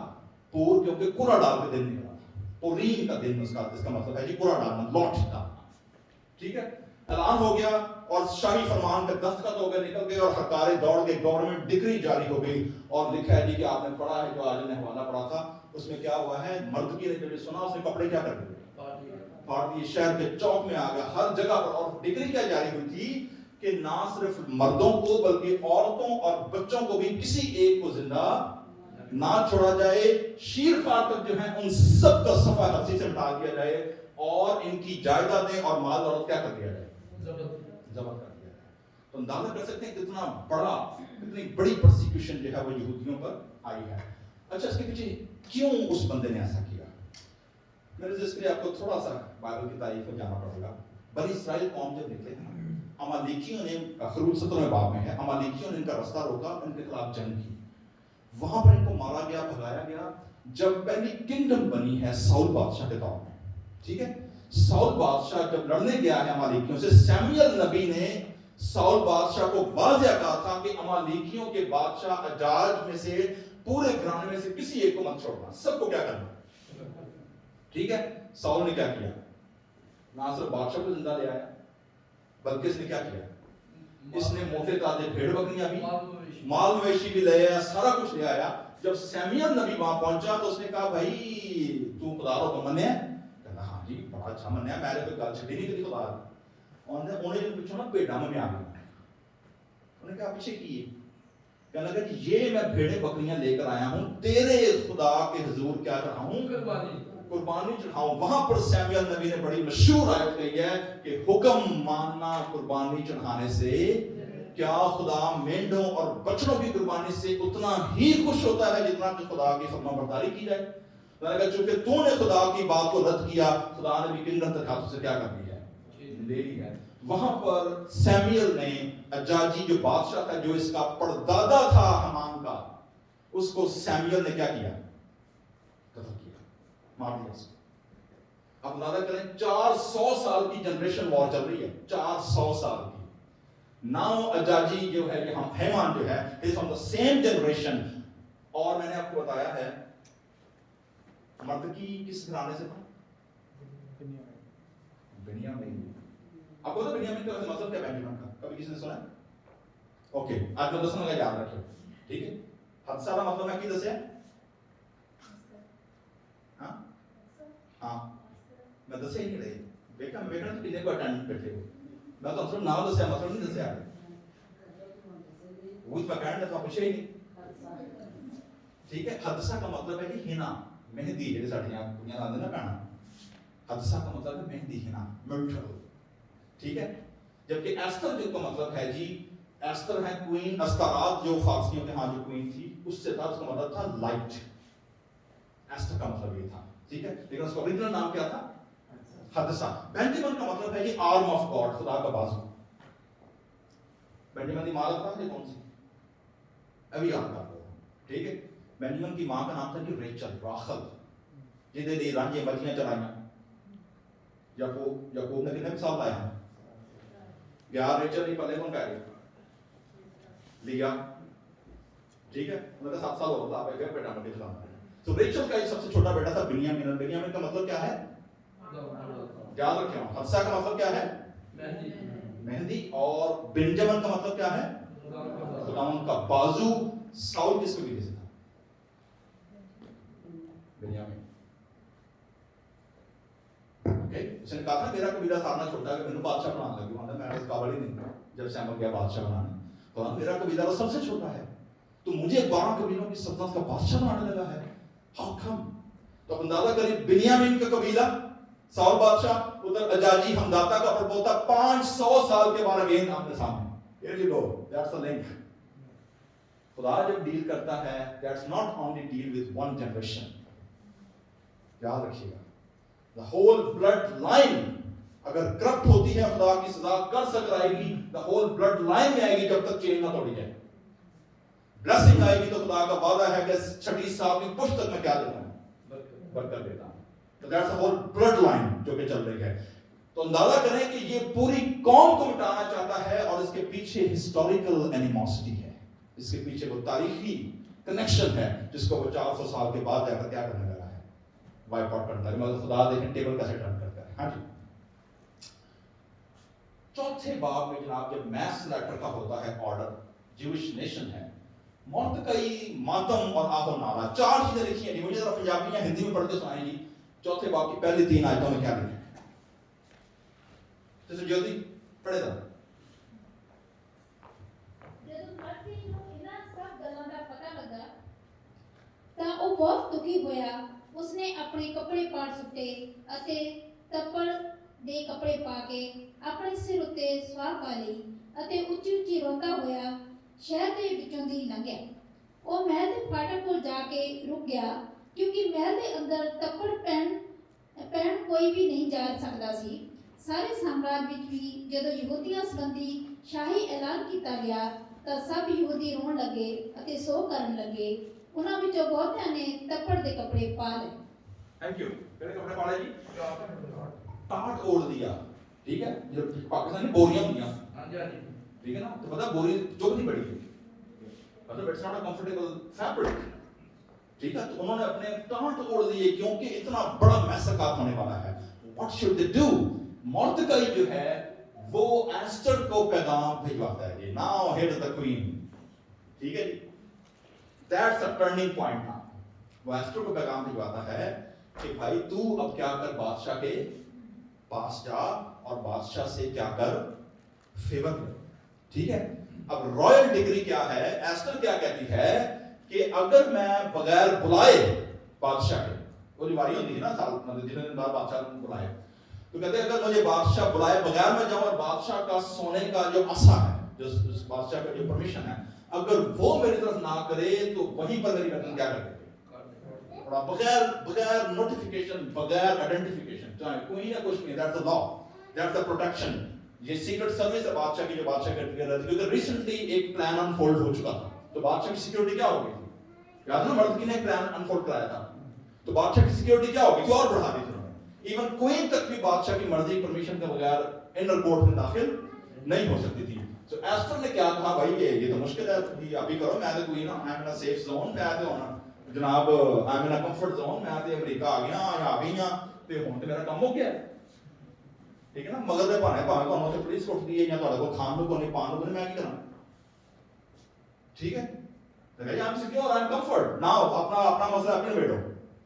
پور, کیونکہ کورا ڈال کے دن نکلا تھا. پورین کا دن اس کا مطلب ہے جی کورا ڈالنا, لاٹ ڈالنا. ٹھیک ہے, اعلان ہو گیا اور شاہی فرمان پہ دستخط ہو گئے, نکل گئے, اور ہرکارے دوڑ گئے, گورنمنٹ ڈگری جاری ہو گئی. اور لکھا ہے جی کہ آپ نے پڑھا ہے, جو آج نے حوالہ پڑھا تھا, اس میں کیا ہوا ہے, مردکی نے جب یہ سنا اس نے کپڑے کیا کر دیے, پھاڑ دیے, شہر کے چوک میں آ گیا, ہر جگہ پر. اور ڈگری کیا جاری ہوئی تھی کہ نہ صرف مردوں کو بلکہ عورتوں اور بچوں کو بھی کسی ایک کو زندہ نہ چھوڑا جائے. شیر خوار تک جو ہیں ان سب کا صفحہ ہستی سے مٹا دیا جائے, اور ان کی جائیدادیں اور مال دولت کیا کر دیا جائے, ضبط کر دیا جائے. تو اندازہ کر سکتے ہیں کتنا بڑا, کتنی بڑی پرسیکیوشن جو ہے وہ یہودیوں پر آئی ہے. اچھا, اس کے پیچھے کیوں اس بندے نے ایسا کیا؟ میرے اس کے لیے آپ کو تھوڑا سا بائبل کی تاریخ میں جانا پڑے گا. بنی اسرائیل قوم جب نکلے تھے, امالیکیوں نے, خروج 17 باب میں ہے, امالیکیوں نے ان کا رستہ روکا, ان کے خلاف جنگ کی. وہاں پر ان کو مارا گیا, بھگایا گیا. جب پہلی کنگڈم بنی ہے ساؤل بادشاہ کے دور میں, ٹھیک ہے, ساؤل بادشاہ جب لڑنے گیا ہے امالیکیوں سے, سیموئیل نبی نے ساؤل بادشاہ کو واضح کہا تھا کہ امالیکیوں کے بادشاہ اجاج میں سے پورے گھرانے میں سے کسی ایک کو مت چھوڑنا, سب کو کیا کرنا. ٹھیک ہے, ساؤل نے کیا کیا, نہ صرف بادشاہ کو زندہ لے آیا, بلکہ اس نے کیا کیا, اس نے موٹے تازے بھیڑ بکریاں بھی, مال مویشی بھی لے آیا, سارا کچھ لے آیا. جب سیموئیل نبی وہاں پہنچا تو اس نے کہا بھائی تو خدا کو مننے ہے؟ کہا ہاں جی بڑا اچھا مننے ہے, میں نے کوئی گل چھڈی نہیں کری خدا کی. انہیں پوچھو نا بھیڑاں میں آ گیا. انہوں نے کہا پیچھے کی ہے, کہنے لگا کہ یہ میں بھیڑیں بکریاں لے کر آیا ہوں, تیرے خدا کے حضور کیا چڑھاؤں, قربانی چڑھاؤں. وہاں پر سیموئیل نبی نے بڑی مشہور آیت کہی ہے کہ حکم ماننا قربانی چڑھانے سے, کیا خدا مینڈوں اور بچڑوں کی قربانی سے اتنا ہی خوش ہوتا ہے جتنا کہ خدا کی فرما برداری کی جائے. چونکہ تو نے خدا کی بات کو رد کیا, خدا نے بھی کنگڈم تک ہاتھوں سے کیا کر دیا ہے, لے لی ہے. وہاں پر سیموئیل نے اجاجی جو بادشاہ تھا, جو اس کا پردادا تھا حمان کا, اس کو سیموئیل نے کیا کیا, قتل کیا, مار دیا اس کو. اب اندازہ کریں 400 سال کی جنریشن وار چل رہی ہے, 400 سال کی. ناؤ اجاجی جو ہے, یہ حیمان جو ہے, is from the same generation. اور میں نے آپ کو بتایا ہے مردکی کس گھرانے سے تھا, بنیامین. آپ کو تو بنیامین کا مطلب کیا, بینجامن کا, کبھی کسی نے سنا ہے؟ اوکے, آج میں دسوں گا, یاد رکھیں, ٹھیک ہے. حادثہ کا مطلب میں کی دسیا, ہاں ہاں میں دسے ہی نہیں رہی, بیٹا تو پینے کو اٹینڈ بیٹھے ہو, میں تو صرف نام دسیا, مطلب نہیں دسیا. وہ میں کہنے تو پوچھے ہی نہیں, ٹھیک ہے. حادثہ کا مطلب ہے کہ ہنا, مہندی, جیسے ساڑھے یہاں دنیا آدھے نا پہنا. حادثہ کا مطلب ہے مہندی, ہنا, ملٹھل, ٹھیک ہے. جبکہ ایستر جو کا مطلب ہے جی, ایستر ہے کوئین, استرات جو فارسیوں کے ہاں جو کوئین تھی اس سے تھا, اس کا مطلب تھا لائٹ. ایستر کا مطلب یہ تھا, ٹھیک ہے. لیکن اس کا اوریجنل نام کیا تھا, حادثہ. بینجامن کا مطلب ہے یہ آرم آف گاڈ, خدا کا بازو. بینجامن کی ماں کا کون سی, ابھی یاد کر لو, ٹھیک ہے. بینجامن کی ماں کا نام تھا جی ریچل, راخل, جنہیں دی رانجے مچھلیاں چرائیاں. یعقوب نے کتنے سال لائے ہیں, 11 ریچل نہیں, پلے کون کہہ رہے, لیا, ٹھیک ہے. انہوں نے 7 سال ہو رہا تھا بیٹا مٹی چلانا. تو ریچل کا سب سے چھوٹا بیٹا تھا بنیامین. بنیامین کا مطلب کیا ہے, یاد رکھیں. حادثہ کا مطلب کیا ہے, مہندی. اور بنجامن کا مطلب کیا ہے, خداوند کا بازو. ساؤل کس قبیلے سے تھا, بنیامین. اس نے کہا تھا میرا قبیلہ سارنا چھوٹا ہے, میرے بادشاہ بنانے لگی, میں اس قابل ہی نہیں. جب سیموئیل گیا بادشاہ بنانے, تو میرا قبیلہ وہ سب سے چھوٹا ہے, تو مجھے 12 قبیلوں کی سلطنت کا بادشاہ بنانے لگا ہے. How come؟ تو اندازہ کریں بنیامین کا قبیلہ، ساؤل بادشاہ، ادھر اجاجی ہمداتا کا پڑپوتا 500 سال کے بعد اگین آمنے سامنے. Here you go. That's the link. خدا جب ڈیل کرتا ہے that's not only deal with one generation. یاد رکھیے گا the whole blood line اگر کرپٹ ہوتی ہے خدا کی سزا کر سک آئے گی the whole blood line میں آئے گی جب تک چین نہ توڑی جائے. بلیسنگ آئے گی تو خدا کا وعدہ ہے کہ 36 سال کی پشت تک میں کیا دیتا ہوں؟ برکت دیتا ہوں. تو that's the whole blood line جو کہ چل رہی ہے. تو اندازہ کریں کہ یہ پوری قوم کو مٹانا چاہتا ہے اور اس کے پیچھے ہسٹوریکل اینیموسٹی ہے، اس کے پیچھے وہ تاریخی کنیکشن ہے جس کو وہ 400 سال کے بعد جا کر کیا کرنے لگا ہے، وائپ آؤٹ کرتا ہے. مگر خدا دیکھیں ٹیبل کیسے ٹرن کرتا ہے. ہاں جی. چوتھے باب میں جناب جب میس لیٹر کا ہوتا ہے آرڈر، جیوش نیشن ہے، مرتقی، ماتم اور آہ و نالا، 4 چیزیں لکھی ہیں. مجھے ذرا پنجابی یا ہندی میں پڑھ کے سنائیں جی چوتھے باب کی پہلی 3 آیتوں میں کیا لکھا ہے. جیسے جوتی پڑھے گا. جب مرتے نوں انہاں سب گلاں دا پتہ لگا ਤਾਂ ਉਹ ਬਹੁਤ ਦੁਖੀ ਹੋਇਆ. ਉਸਨੇ ਆਪਣੇ ਕੱਪੜੇ ਪਾੜ ਸੁੱਟੇ ਅਤੇ ਤੱਪੜ ਦੇ ਕੱਪੜੇ ਪਾ ਕੇ ਆਪਣੇ ਸਿਰ ਉੱਤੇ ਸਵਾਹ ਪਾ ਲਈ ਅਤੇ ਉੱਚੀ ਉੱਚੀ ਰੋਂਦਾ ਹੋਇਆ ਸ਼ਹਿਰ ਦੇ ਵਿੱਚੋਂ ਦੀ ਲੰਘਿਆ. ਉਹ ਮਹਿਲ ਦੇ ਫਾਟਕ ਕੋਲ ਜਾ ਕੇ ਰੁਕ ਗਿਆ ਕਿਉਂਕਿ ਮਹਿਲ ਦੇ ਅੰਦਰ ਤੱਪੜ ਪੈਣ ਕੋਈ ਵੀ ਨਹੀਂ ਜਾ ਸਕਦਾ ਸੀ. ਸਾਰੇ ਸਾਮਰਾਜ ਵਿੱਚ ਵੀ ਜਦੋਂ ਯਹੂਦੀਆਂ ਸੰਬੰਧੀ ਸ਼ਾਹੀ ਐਲਾਨ ਕੀਤਾ ਗਿਆ ਤਾਂ ਸਭ ਯਹੂਦੀ ਰੋਣ ਲੱਗੇ ਅਤੇ ਸੋਗ ਕਰਨ ਲੱਗੇ. ਉਹਨਾਂ ਵਿੱਚੋਂ ਬਹੁਤਿਆਂ ਨੇ ਤੱਪੜ ਦੇ ਕੱਪੜੇ ਪਾ ਲਏ. Thank you. کہڑے کپڑے پالے جی؟ ٹاٹ اوڑھ دیا. ٹھیک ہے، جو پاکستانی بوریاں ہوئی ہیں، ٹھیک ہے نا، تو پتا بوری چوک نہیں پڑی، مطلب it's not a comfortable fabric. ٹھیک ہے، تو انہوں نے اپنے ٹاٹ اوڑھ دیے کیونکہ اتنا بڑا میساکات ہونے والا ہے. What should they do? Mordecai جو ہے وہ ایسٹر کو پیغام بھجواتا ہے جی. Now here is the queen. ٹھیک ہے جی، دیٹس اے ٹرننگ پوائنٹ. نا وہ ایسٹر کو پیغام بھجواتا ہے کہ بھائی تو اب کیا کر، بادشاہ کے پاس جا اور بادشاہ سے کیا کر، فیور لے. ٹھیک ہے، اب رائل ڈگری کیا ہے، ایسٹر کیا کہتی ہے کہ اگر میں بغیر بلائے بادشاہ کے، وہ ریواری ہوتی ہے نا سال جتنے دن بعد بادشاہ بلائے، تو کہتے ہیں اگر مجھے بادشاہ بلائے بغیر میں جاؤں اور بادشاہ کا سونے کا جو عصا ہے، جو بادشاہ کا جو پرمیشن ہے، اگر وہ میری طرف نہ کرے تو وہیں پر میری گردن کیا کرے، بغیر نوٹیفیکیشن، بغیر آئیڈینٹیفیکیشن، چاہے کوئی نہ کچھ نہیں. That's the law, that's the protection. یہ سیکرٹ سروس ہے بادشاہ کی جو بادشاہ کرتی ہے. کیونکہ ریسنٹلی ایک پلان انفولڈ ہو چکا تھا، تو بادشاہ کی سیکیورٹی کیا ہو گئی تھی؟ یاد ہے نا، مردکی نے ایک پلان انفولڈ کرایا تھا، تو بادشاہ کی سیکیورٹی کیا ہو گئی تھی اور بڑھا دی تھی انہوں نے. ایون کوئین تک بھی بادشاہ کی مرضی پرمیشن کے بغیر انر کورٹ میں داخل نہیں ہو سکتی تھی. تو ایسٹر نے کیا کہا، بھائی یہ تو مشکل ہے، آپ ہی کرو، میں تو کوئی نا، I am in a safe zone, میں تو ہونا جناب، I am in a comfort zone, میں تو امریکہ آ گیا یا آ گئی ہاں، تو ہوں تو میرا کام ہو گیا. ٹھیک ہے نا، مگر دے بہانے بھاویں تھانوں تے پولیس کٹتی ہے یا تہاڈے کول کھان نوں کوئی نہیں، پان نوں کوئی نہیں، میں کی کراں. ٹھیک ہے، تو کہ I am secure, I am comfort, now اپنا مسئلہ اپنے بیٹھو.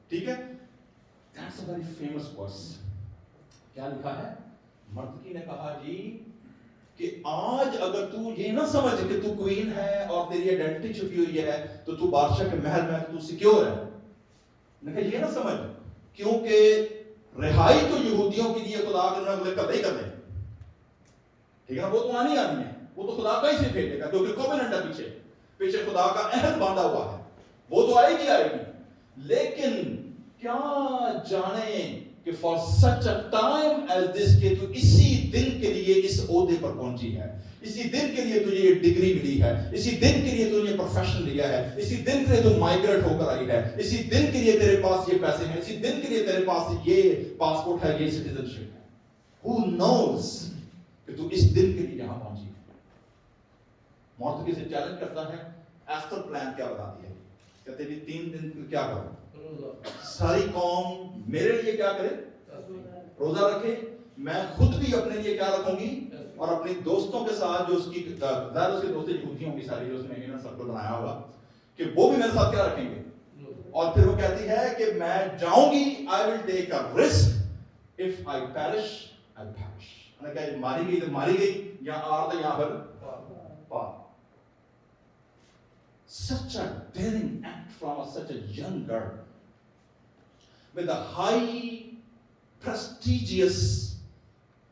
ٹھیک ہے، دیٹس اے ویری فیمس ورس. کیا لکھا ہے؟ مرتقی نے کہا جی کہ آج اگر تو یہ نہ سمجھ کہ تو کوئین ہے اور تیری آئیڈینٹی چھپی ہوئی ہے تو تو بادشاہ کے محل میں تو سیکیور ہے. میں کہ یہ نہ سمجھ، کیونکہ رہائی تو یہودیوں کے لیے خدا کے اگلے کر دے. ٹھیک ہے نا، وہ تو آنی ہے، وہ تو خدا کا ہی سے بھیجے گا کیونکہ کووننٹ ہے، پیچھے خدا کا عہد باندھا ہوا ہے، وہ تو آئے گی. لیکن کیا جانے کہ for such a time as this, کہ تو اسی دن کے لیے اس عہدے پر پہنچی ہے، اسی دن کے لیے تجھے یہ ڈگری ملی ہے، اسی دن کے لیے تجھے پروفیشن لیا ہے، اسی دن کے لیے تو مائگریٹ ہو کر آئی ہے، اسی دن کے لیے تیرے پاس یہ پیسے ہیں، اسی دن کے لیے تیرے پاس یہ پاسپورٹ ہے، یہ سٹیزن شپ ہے. Who knows کہ تو اس دن کے لیے یہاں پہنچی ہے. مرتقی سے چیلنج کرتا ہے. ایسٹر پلان کیا بتاتی ہے؟ کہتے ہیں 3 دن کیا کرو، ساری قوم میرے لیے کیا کرے، روزہ رکھے. میں خود بھی اپنے لیے کیا رکھوں گی، اور اپنے دوستوں کے ساتھ جو اس کی ظاہر اس کے دوست یہودی ہوں گی ساری، جو اس نے انر سرکل بنایا ہوگا، کہ وہ بھی میرے ساتھ کیا رکھیں گے. اور پھر وہ کہتی ہے کہ میں جاؤں گی، I will take a risk, if I perish I perish. میں کہا ماری گئی تو ماری گئی، یا آر تو یہاں پر پار. such a daring act from such a young girl with a high prestigious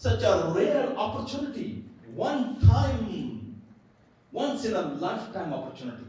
Such a rare opportunity, once in a lifetime opportunity.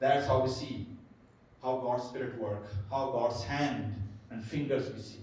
that's how we see how God's spirit work, how God's hand and fingers we see.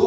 2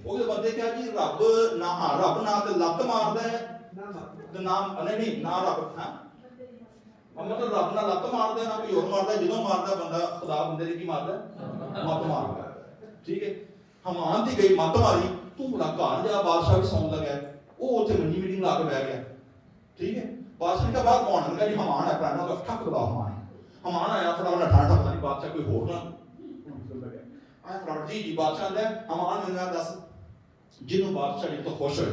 ਉਹ ਬੰਦੇ ਕਿਹਾ ਜੀ ਰੱਬ ਨਾ ਤੇ ਲੱਤ ਮਾਰਦਾ ਹੈ ਤੇ ਨਾਮ ਨਹੀਂ ਨਾ ਰੱਬ ਹਾਂ ਮਤਲਬ ਰੱਬ ਨਾਲ ਲੱਤ ਮਾਰਦਾ ਨਾ ਕੋਈ ਹੋਰ ਮਾਰਦਾ. ਜਦੋਂ ਮਾਰਦਾ ਬੰਦਾ ਖੁਦਾ ਬੰਦੇ ਦੀ ਕੀ ਮਾਰਦਾ? ਮੱਤ ਮਾਰਦਾ. ਠੀਕ ਹੈ, ਹਮਾਨ ਦੀ ਗਈ ਮੱਤ ਮਾਰੀ. ਤੂੰ ਬੜਾ ਘਰ ਜਾ, ਬਾਦਸ਼ਾਹ ਵੀ ਸੌਣ ਲੱਗਾ. ਉਹ ਉੱਥੇ ਮੰਜੀ ਮੀਟਿੰਗ ਲਾ ਕੇ ਬਹਿ ਗਿਆ. ਠੀਕ ਹੈ, ਬਾਦਸ਼ਾਹ ਨੇ ਕਿਹਾ ਬਾਹਰ ਕੌਣ ਹੈ? ਜੀ ਹਮਾਨ ਹੈ ਪ੍ਰਾਣਾ ਦਾ ਠੱਕ ਬਦਾ ਹਮਾਨ ਹੈ. ਹਮਾਨ ਆਇਆ ਫਟਾਫਟ ਠਾਠ ਪਤਾ ਨਹੀਂ ਬਾਦਸ਼ਾਹ ਕੋਈ ਹੋਰ ਨਾ ਆਇਆ ਫਟਾਫਟ ਜੀ ਬਾਦਸ਼ਾਹ ਆਂਦਾ ਹਮਾਨ ਨੇ ਦੱਸ ਜਿਹਨੂੰ ਬਾਦਸ਼ਾਹ ਜੀ ਤੋਂ ਖੁਸ਼ ਹੋਏ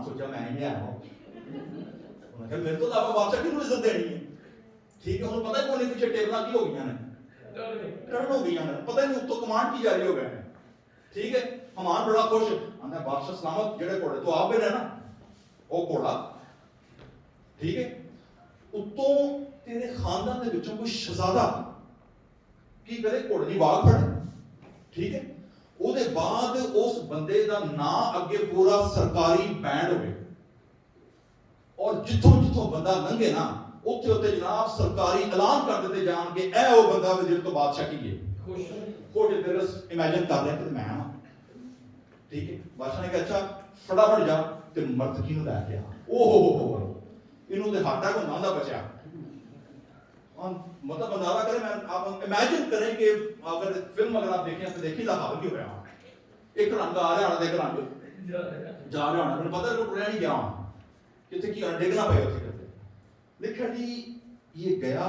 ہمان سوچا میں ہی آیا ہوں, انہوں نے کہا میرے تو علاوہ بادشاہ کیوں عزت دینی ہے. ٹھیک ہے, انہوں نے پتہ ہے کون پیچھے ٹیبلاں کی ہو گئی ہیں, ٹرن ہو گئی ہیں, پتہ نہیں تو کمانڈ کی جاری ہو گئے ہیں. ٹھیک ہے, ہمان بڑا خوش ہے, آندا بادشاہ سلامت, جڑے گھوڑے تو آپ بھی رہنا وہ گھوڑا. ٹھیک ہے, اتوں تیرے خاندان دے وچوں کوئی شہزادہ کی کرے گھوڑے دی واگ پھڑے. ٹھیک ہے, او دے بعد اس بندے دا نام اگے پورا سرکاری بینڈ ہوئے, اور جتوں جتوں بندہ لنگے نا اوتھے اوتھے جناب سرکاری اعلان کر دیتے جان کے اے او بندہ وزیر تو بادشاہ کی ہے خوش درس امیجن کر رہے کہ میں ہاں. ٹھیک ہے, بادشاہ نے کہا اچھا فٹافٹ جا تے مرتقی نو لے کے آ. او ہو انہوں دے ہاتھا کو نہ بچیا. مطلب اندازہ کریں, میں آپ امیجن کریں کہ اگر فلم اگر آپ دیکھیں تو دیکھیں دا حال کی ہوا, ایک رنگ آ رہا ہونا, ایک رنگ جا رہا ہونا, مجھے پتہ ہے کہ ٹرین نہیں گیا ہونا کتنے کی ڈگنا پہ ہوتے کرتے. دیکھا جی یہ گیا,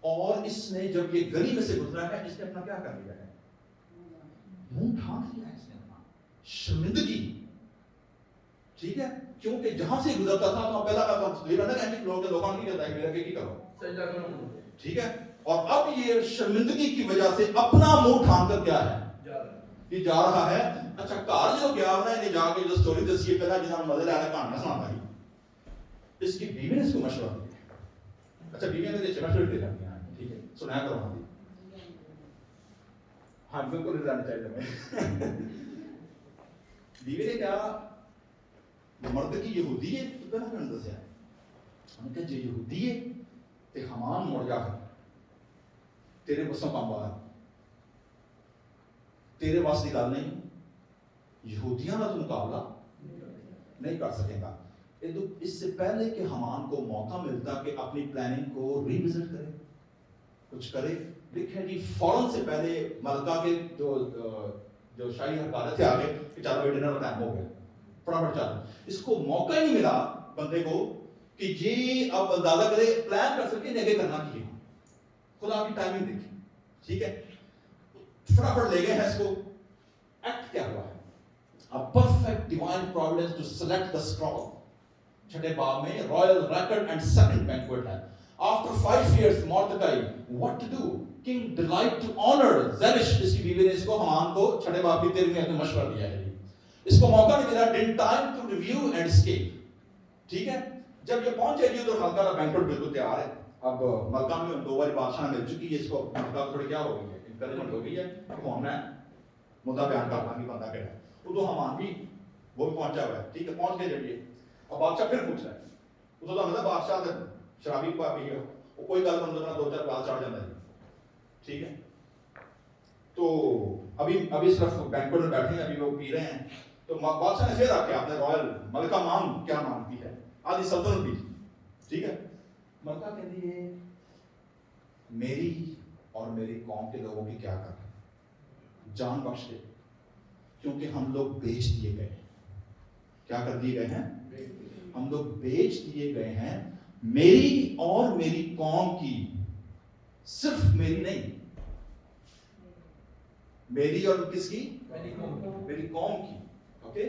اور اس نے جب یہ گلی میں سے گزرا ہے, اس نے اپنا کیا کر لیا ہے, منہ ڈھانک لیا ہے اس نے اپنا, شرمندگی. ٹھیک ہے, کیونکہ جہاں سے گزرتا تھا تو پہلا کا تصویر ہے نا کہ لوگوں کی کہتا ہے میرا کہ کرو سجدہ کرو. ٹھیک ہے, اور اب یہ شرمندگی کی وجہ سے اپنا منہ ڈھانک کر کیا ہے یہ جا رہا ہے. اچھا گھر جو گیا نا, انہیں جا کے جو سٹوری دسی ہے پہلا جنہوں نے مزے لے رہا کہانیاں سنا رہی, اس کی بیوی نے اس کو مشورہ دیا. اچھا بیویاں نے مشورے دے جاتی ہیں, ٹھیک ہے, سنایا کرو ہاں جی, ہاں بالکل نہیں جانا چاہیے میں. بیوی نے کہا مرد کی یہودی ہے, تو پہلا میں نے دسیا, ہم نے کہا جی یہودی ہے تے حمان مڑ جا کر تیرے بسوں کام باہر, تیرے واسطے کی گل نہیں, یہودیاں کا تو مقابلہ نہیں کر سکے گا. اس سے پہلے کہ حمان کو موقع ملتا کہ اپنی پلاننگ کو ریوزٹ کرے, کچھ کرے, دیکھیں جی فوراً سے پہلے ملکہ کے جو شاہی حکالت تھے آگے کہ چلو بیٹے ڈنر کا ٹائم ہو گیا, فٹافٹ چلو. اس کو موقع ہی نہیں ملا بندے کو کہ یہ اب اندازہ کرے, پلان کر سکے آگے کرنا کیا, خدا کی ٹائمنگ دیکھی. ٹھیک ہے, فٹافٹ لے گئے ہیں اس کو. ایکٹ کیا ہوا ہے, a perfect divine providence to select the straw. چھٹے باب میں royal record and second banquet ہے. After 5 years Mordecai, what to do? King delight to honor Zeresh, اس کی بیوی نے اس کو حمان کو چھٹے باب کی 13ویں میں مشورہ دیا ہے. اس کو موقع نہیں ملا, didn't time to review and escape. ٹھیک ہے, جب یہ پہنچے گی تو ملکہ کا بینکٹ بالکل تیار ہے. اب ملکہ میں 2 بار بادشاہ مل چکی ہے, اس کو ملکہ تھوڑی کیا ہو گئی ہے, انکریجمنٹ ہو گئی ہے, کون ہے مدعا بیان کرنا بھی بندہ کہنا ہے. وہ تو حمان بھی وہ بھی پہنچا ہوا ہے. ٹھیک ہے, پہنچ گئے جب یہ, اب بادشاہ پھر پوچھ رہا ہے, اس کو مطلب بادشاہ شرابی کو پی ہو, وہ کوئی گل بندہ 2-4 بات چڑھ جاتا ہے. ٹھیک ہے, تو ابھی صرف بینکٹ میں بیٹھے ہیں, ابھی وہ پی رہے ہیں. تو بادشاہ نے پھر آ کے آپ نے رائل ملکہ مان کیا مانتی ہے, آدھی سلطنت بھی. ٹھیک ہے, ملکہ کہتی ہے میری اور میری قوم کے لوگوں کی کیا کر جان بخش دے, کیونکہ ہم لوگ بیچ دیے گئے ہیں. کیا کر دیے گئے ہیں, ہم لوگ بیچ دیے گئے ہیں. میری اور میری قوم کی, صرف میری نہیں, میری اور کس کی, میری قوم کی. اوکے,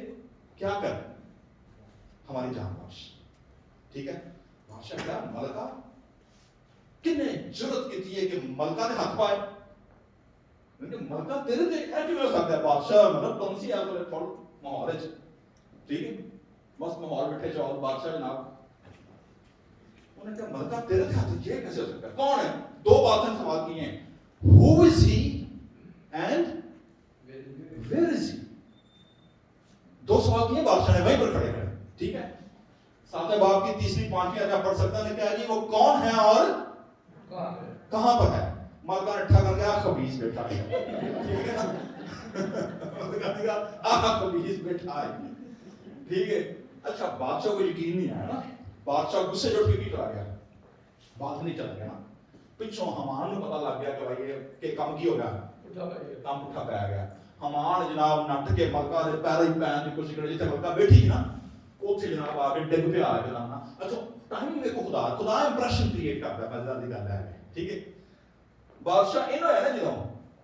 کیا کر ہماری جان بخش. ٹھیک ہے, بادشاہ کیا ملکہ کنے جرت کی تھی ہے کہ ملکہ نے ہاتھ پائے, ملکہ تیرے تھے ایسے ہو سکتا ہے. بادشاہ مطلب کون سی آپ کو تھوڑا ماحول ہے. ٹھیک ہے, بس ماحول بیٹھے جاؤ, بادشاہ جناب انہوں نے کہا ملکہ تیرے تھے ہاتھ, یہ کیسے ہو سکتا ہے, کون ہے. 2 باتیں سوال کی ہیں, who is he and where is he. 2 سوال کیے بادشاہ نے وہیں پر کھڑے کھڑے. ٹھیک ہے, 7 باب کی 3ری 5ویں آیت پڑھ سکتا ہے, کہا جی وہ کون ہے اور کہاں پر ہے. ملکہ نے ٹھا کر کے خبیث بیٹھا ہے. ٹھیک ہے نا, ملکہ نے کہا خبیث بیٹھا ہے. ٹھیک ہے, اچھا بادشاہ کو یقین نہیں آیا نا, بادشاہ غصے جڑ کے چلا گیا, بات نہیں چل گیا نا. پچھوں حمان کو پتہ لگ گیا کہ بھائی یہ کام کی ہو گیا, کام اٹھا پایا گیا. حمان جناب نٹ کے ملکہ دے پیرے ہی پین کی کوشش کرے, جتنے ملکہ بیٹھی تھی نا اوتھے جناب آ کے ڈگ پہ آ کے نا. اچھا ٹائم دیکھو, خدا امپریشن کریٹ کرتا ہے, مزے دی گل ہے. ٹھیک ہے, بادشاہ انہوں ہے نا جدوں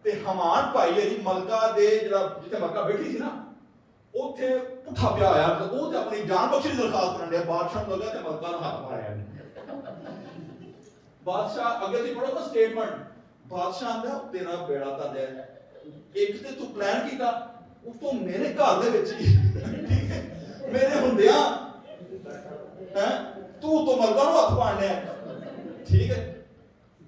تے حمان پائی ہے جی ملکہ دے جڑا جتنے ملکہ بیٹھی تھی نا ਉੱਥੇ ਪੁੱਠਾ ਪਿਆ ਹੋਇਆ, ਉਹ ਤੇ ਆਪਣੀ ਜਾਨ ਬਖਸ਼ੀ ਦੀ ਦਰਖਾਸਤ ਕਰਨ ਡਿਆ, ਬਾਦਸ਼ਾਹ ਨੂੰ ਲੱਗਾ ਤੇ ਮਲਕਾ ਨੂੰ ਹੱਥ ਮਾਰਿਆ ਇਹਨੇ। ਬਾਦਸ਼ਾਹ ਅੱਗੇ ਤੇ ਪੜੋ ਨਾ ਸਟੇਟਮੈਂਟ, ਬਾਦਸ਼ਾਹ ਆਂਦਾ ਤੇਰਾ ਬੇੜਾ ਤਾਂ ਦੇ, ਇੱਕ ਤੇ ਤੂੰ ਪਲਾਨ ਕੀਤਾ, ਉਤੋਂ ਮੇਰੇ ਘਰ ਦੇ ਵਿੱਚ ਹੀ, ਠੀਕ ਹੈ, ਮੇਰੇ ਹੁੰਦਿਆਂ ਹੈ ਤੂੰ ਤੋਂ ਮਲਕਾ ਨੂੰ ਹੱਥ ਮਾਰਨਾ ਹੈ, ਠੀਕ ਹੈ।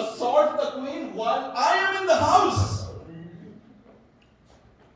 assault the queen while I am in the house।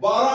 12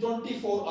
24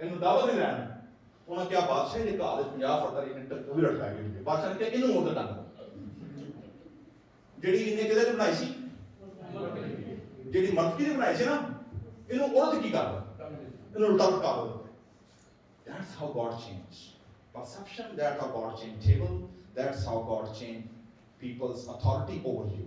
ਇਹਨੂੰ ਦਾਵਤ ਨਹੀਂ ਲੈਣ, ਉਹਨਾਂ ਕਿਹਾ ਬਾਦਸ਼ਾਹ ਦੇ ਘਰ 50 ਫੁੱਟ ਦਾ ਇਹਨੇ ਉਹ ਵੀ ਲਟਕਾ ਗਈ। ਬਾਦਸ਼ਾਹ ਨੇ ਕਿਹਾ ਇਹਨੂੰ ਹੋਰ ਟੰਗ, ਜਿਹੜੀ ਇਹਨੇ ਕਿਹਦੇ ਤੇ ਬਣਾਈ ਸੀ, ਜਿਹੜੀ ਮਰਕੀ ਨੇ ਬਣਾਈ ਸੀ ਨਾ, ਇਹਨੂੰ ਉਹਦੇ ਤੇ ਕੀ ਕਰ ਦੋ, ਇਹਨੂੰ ਉਲਟਾ ਪਟਕਾ ਦੋ। That's how God changed perception, that's how God changed table, that's how God changed people's authority over you,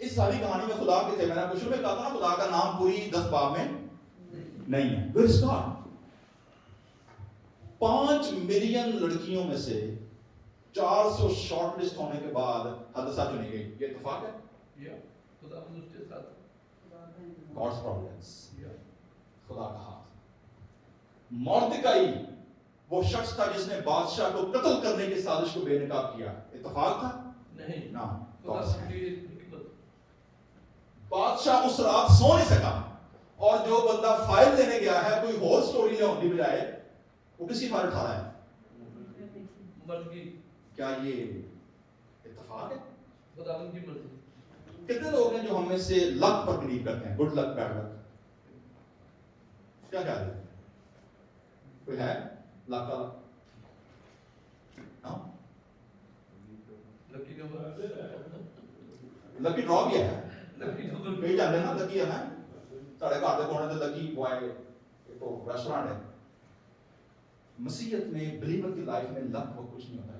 اس ساری کہانی میں خدا کے تھے. میں نے شروع میں کہا تھا نا خدا کا نام پوری 10 باب میں نہیں ہے. Where is God? 5 ملین لڑکیوں میں سے 400 شارٹ لسٹ ہونے کے بعد حدثہ چنی گئی. یہ اتفاق ہے؟ God's providence. خدا کا ہاتھ. موردکائی وہ شخص تھا جس نے بادشاہ کو قتل کرنے کی سازش کو بے نقاب کیا. اتفاق تھا؟ نہیں. بادشاہ اس رات سو نہیں سکا اور جو بندہ فائل لینے گیا ہے کوئی ہول سٹوری لے ہونے بجائے وہ کسی فائل اٹھا رہا ہے. کیا یہ اتفاق ہے؟ کتنے لوگ ہیں جو ہم میں سے لک پر بلیو کرتے ہیں؟ Good luck, bad luck. کیا خیال ہے؟ کوئی ہے لک کا؟ لکی ڈرا بھی ہے. کئی جانتے ہیں نا لکی ہے نا ساڑھے گھر دے کونے تے لکی بوائے تو ریسٹورانٹ ہے. مسیحیت میں بلیور کی لائف میں لک وہ کچھ نہیں ہوتا ہے.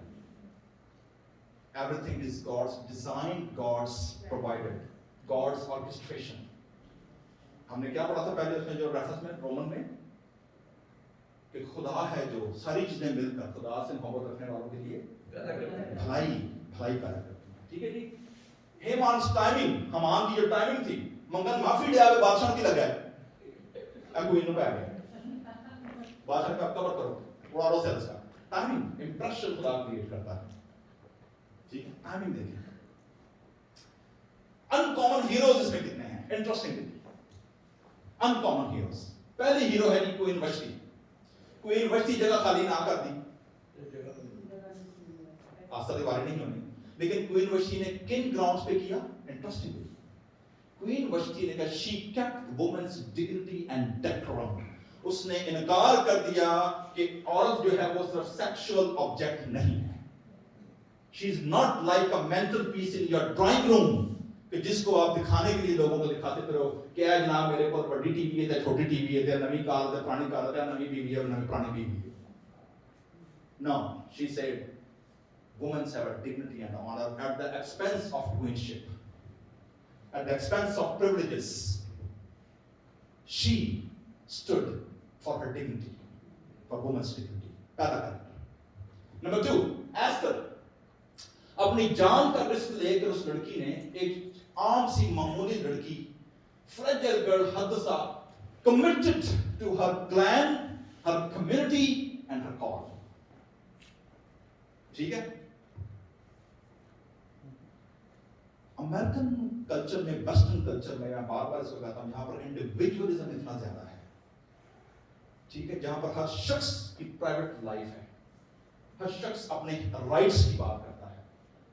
Everything is God's design, God's provided, God's orchestration. ہم نے کیا پڑھا تھا پہلے اس میں جو ریفرنس میں رومن میں کہ خدا ہے جو ساری چیزیں مل کر خدا سے محبت رکھنے والوں کے لیے بھلائی پیدا کرتی ہیں. ٹھیک ہے جی. ہیمان's ٹائمنگ، حمان کی جو ٹائمنگ تھی منگن معافی دیا ہوئے بادشاہ کی لگا ہے کوئی نو پہ آ گیا بادشاہ کا کور کرو وہ آرو سیلس کا ٹائمنگ امپریشن خدا کریٹ کرتا ہے. ٹھیک ہے. ٹائمنگ دیکھیں. انکامن ہیروز اس میں کتنے ہیں؟ Interesting uncommon heroes. پہلی ہیرو ہے جی کوئین وشتی. کوئین وشتی جگہ خالی نہ کر دی، آستہ دیواری نہیں ہونی، لیکن کوئین وشتی نے کن گراؤنڈز پہ کیا؟ انٹرسٹنگ. کوئین وشتی نے کہا she kept woman's dignity and decorum. اس نے انکار کر دیا کہ عورت جو ہے وہ صرف سیکشول آبجیکٹ نہیں ہے. she is not like a mental piece in your drawing room کہ جس کو آپ دکھانے کے لیے لوگوں کو دکھاتے پھرو کہ اے جناب میرے پاس بڑی ٹی وی ہے، چھوٹی ٹی وی ہے، نئی کار ہے، پرانی کار ہے، نئی بیوی ہے، نئی پرانی بیوی ہے. No, she said women have a dignity and honor at the expense of queenship, at the expense of privileges. She stood for her dignity, for woman's dignity. پیدا کر. Number 2, Esther. اپنی جان کا رسک لے کر اس لڑکی نے ایک عام سی معمولی لڑکی fragile girl حدثہ committed to her clan, her community and her cause. ٹھیک ہے. امریکن کلچر میں، ویسٹرن کلچر میں، میں بار بار اس کو کہتا ہوں، یہاں پر انڈیویجولزم اتنا زیادہ ہے. ٹھیک ہے. جہاں پر ہر شخص کی پرائیویٹ لائف ہے، ہر شخص اپنے رائٹس کی بات کرتا ہے،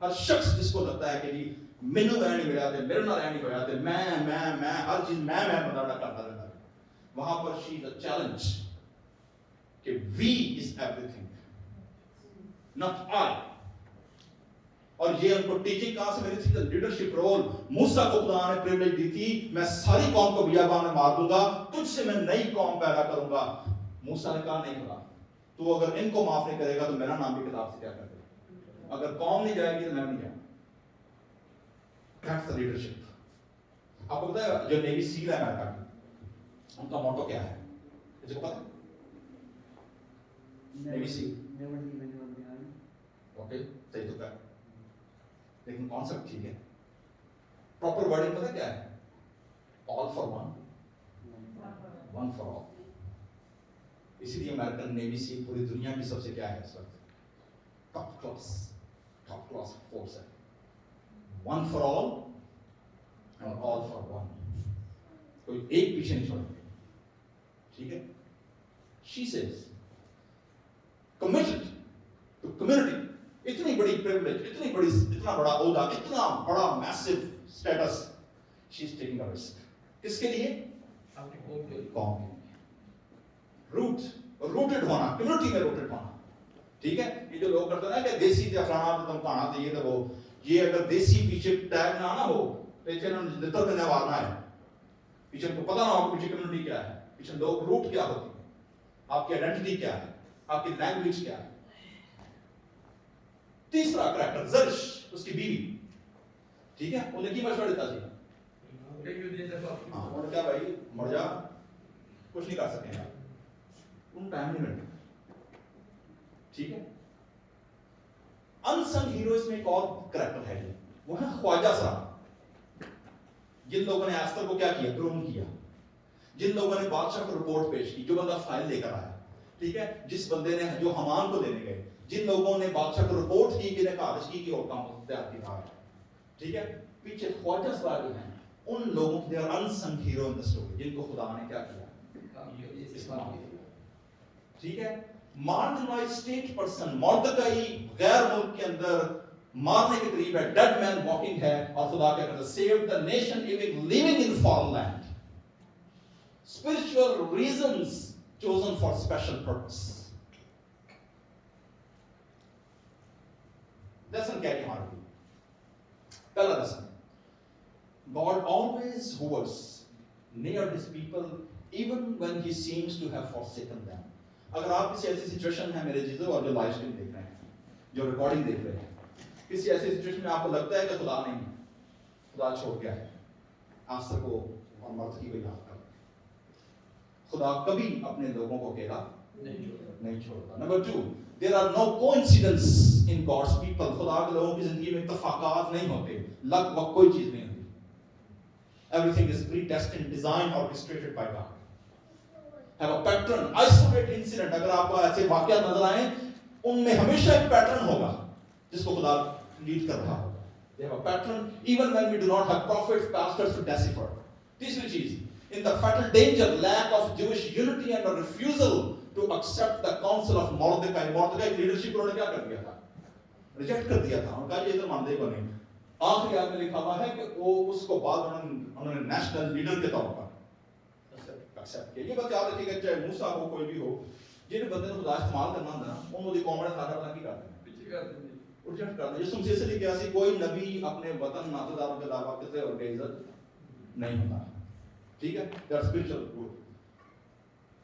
ہر شخص جس کو لگتا ہے کہ جی مینو رہنے ملا تھے، میرے نہ رہنے ملا تھے، میں ہر چیز میں بندہ کرتا رہتا ہے. وہاں پر شی از اے چیلنج کہ وی از ایوری تھنگ not I. اور یہ ان کو ٹیچنگ کہاں سے ملی تھی؟ Leadership role. موسیٰ کو خدا نے پریویلیج دی تھی میں ساری قوم کو بیابان میں مار دوں گا، تجھ سے میں نئی قوم پیدا کروں گا. موسیٰ نے کہا نہیں خدا، تو اگر ان کو معاف نہیں کرے گا تو میرا نام بھی کتاب سے کیا کر دے گا. اگر قوم نہیں جائے گی تو میں نہیں جاؤں. That's the leadership. آپ کو پتا ہے جو نیوی سیل ہے امریکہ کی، ان کا موٹو کیا ہے؟ کسی کو پتا؟ نیوی سیل اوکے صحیح تو کہا، لیکن کانسیپٹ ٹھیک ہے. پراپر ورڈنگ پتہ کیا ہے؟ All for one, one for all. اسی لیے امریکن نیوی سیل پوری دنیا کی سب سے کیا ہے اس وقت؟ ٹاپ کلاس فورس ہے. ون فار آل اور آل فار ون. کوئی ایک پیچھے نہیں چھوڑیں گے. ٹھیک ہے. She says committed to community. اتنی بڑی پریولیج، اتنا بڑا عہدہ، اتنا بڑا میسو status. She is taking a risk. کس کے لیے؟ قوم کے لیے. روٹڈ ہونا، کمیونٹی میں روٹڈ ہونا. ٹھیک ہے. یہ جو لوگ کرتے ہیں نا کہ دیسی تے افراد تم کہاں تے یہ تو وہ، یہ اگر دیسی پیچھے ٹیگ نہ ہو تو اتنے نتر کرنے والا ہے. پیچھے کو پتہ نہ ہو پیچھے کمیونٹی کیا ہے، پیچھے لوگ روٹ کیا ہوتی ہے، آپ کی آئیڈینٹی کیا ہے، آپ کی لینگویج کیا ہے. تیسرا کریکٹر زرش، اس کی بیوی. ٹھیک ہے انہیں کی مشورہ دیتا سی ہاں انہوں نے کہا بھائی مر جا کچھ نہیں کر سکیں گا ان ٹائم نہیں ملتا ٹھیک ہے انسنگ ہیرو اس میں ایک اور کریکٹر ہے وہ ہے خواجہ صاحب جن لوگوں نے ایستر کو کیا کیا گروم کیا جن لوگوں نے بادشاہ کو رپورٹ پیش کی جو بندہ فائل لے کر آیا ٹھیک ہے جس بندے نے جو حمان کو دینے گئے جن لوگوں نے بادشاہ کو رپورٹ کی کہ نکالش کی اور کام اختیار کی تھا ٹھیک ہے پیچھے خواجہ صاحب جو ہیں ان لوگوں کے their unsung hero in the story جن کو خدا نے کیا کیا استعمال کیا ٹھیک ہے مارجنلائز اسٹیٹ پرسن مردکائی غیر ملک کے اندر مارنے کے قریب ہے ڈیڈ مین واکنگ ہے اور خدا کیا کرتا ہے save the nation living in foreign land spiritual reasons chosen for special purpose lesson kya ہے ہمارے لیے پہلا lesson God always hovers near his people even when he seems to have forsaken them اگر آپ کسی ایسی سچویشن ہے میرے جیزو اور جو لائف اسٹریم دیکھ رہے ہیں جو ریکارڈنگ دیکھ رہے ہیں کسی ایسی سچویشن میں آپ کو لگتا ہے کہ خدا نہیں ہے خدا چھوڑ گیا ہے آنسر کو اور مرد کی کو یاد کر خدا کبھی اپنے لوگوں کو اکیلا نہیں چھوڑتا number 2 there are no coincidence in God's people خدا کے لوگوں کی زندگی میں اتفاقات نہیں ہوتے لگ بھگ کوئی چیز نہیں ہوتی everything is predestined designed orchestrated by God have a pattern isolated incident اگر آپ کو ایسے واقعات نظر آئیں ان میں ہمیشہ ایک پیٹرن ہوگا جس کو خدا لیڈ کر رہا ہوگا they have a pattern even when we do not have prophets pastors to decipher تیسری چیز in the fatal danger lack of Jewish unity and a refusal to accept the counsel of Mordecai leadership انہوں نے کیا کر دیا تھا reject کر دیا تھا انہوں نے کہا یہ تو مانتے ہی نہیں آخری آیت میں لکھا ہوا ہے کہ وہ اس کو بعد انہوں نے نیشنل لیڈر کے طور پر ایکسپٹ کیا یہ بات یاد رکھیے گا چاہے موسیٰ ہو کوئی بھی ہو جن بندے نے خدا استعمال کرنا ہوتا ہے نا انہوں نے قوم نے سارا اپنا کی کرتے ہیں پیچھے کرتے ہیں ریجیکٹ کرتے ہیں یسوع مسیح سے لکھا سی کوئی نبی اپنے وطن نازداروں کے علاوہ کسی اور کی عزت نہیں ہوتا ٹھیک ہے that spiritual growth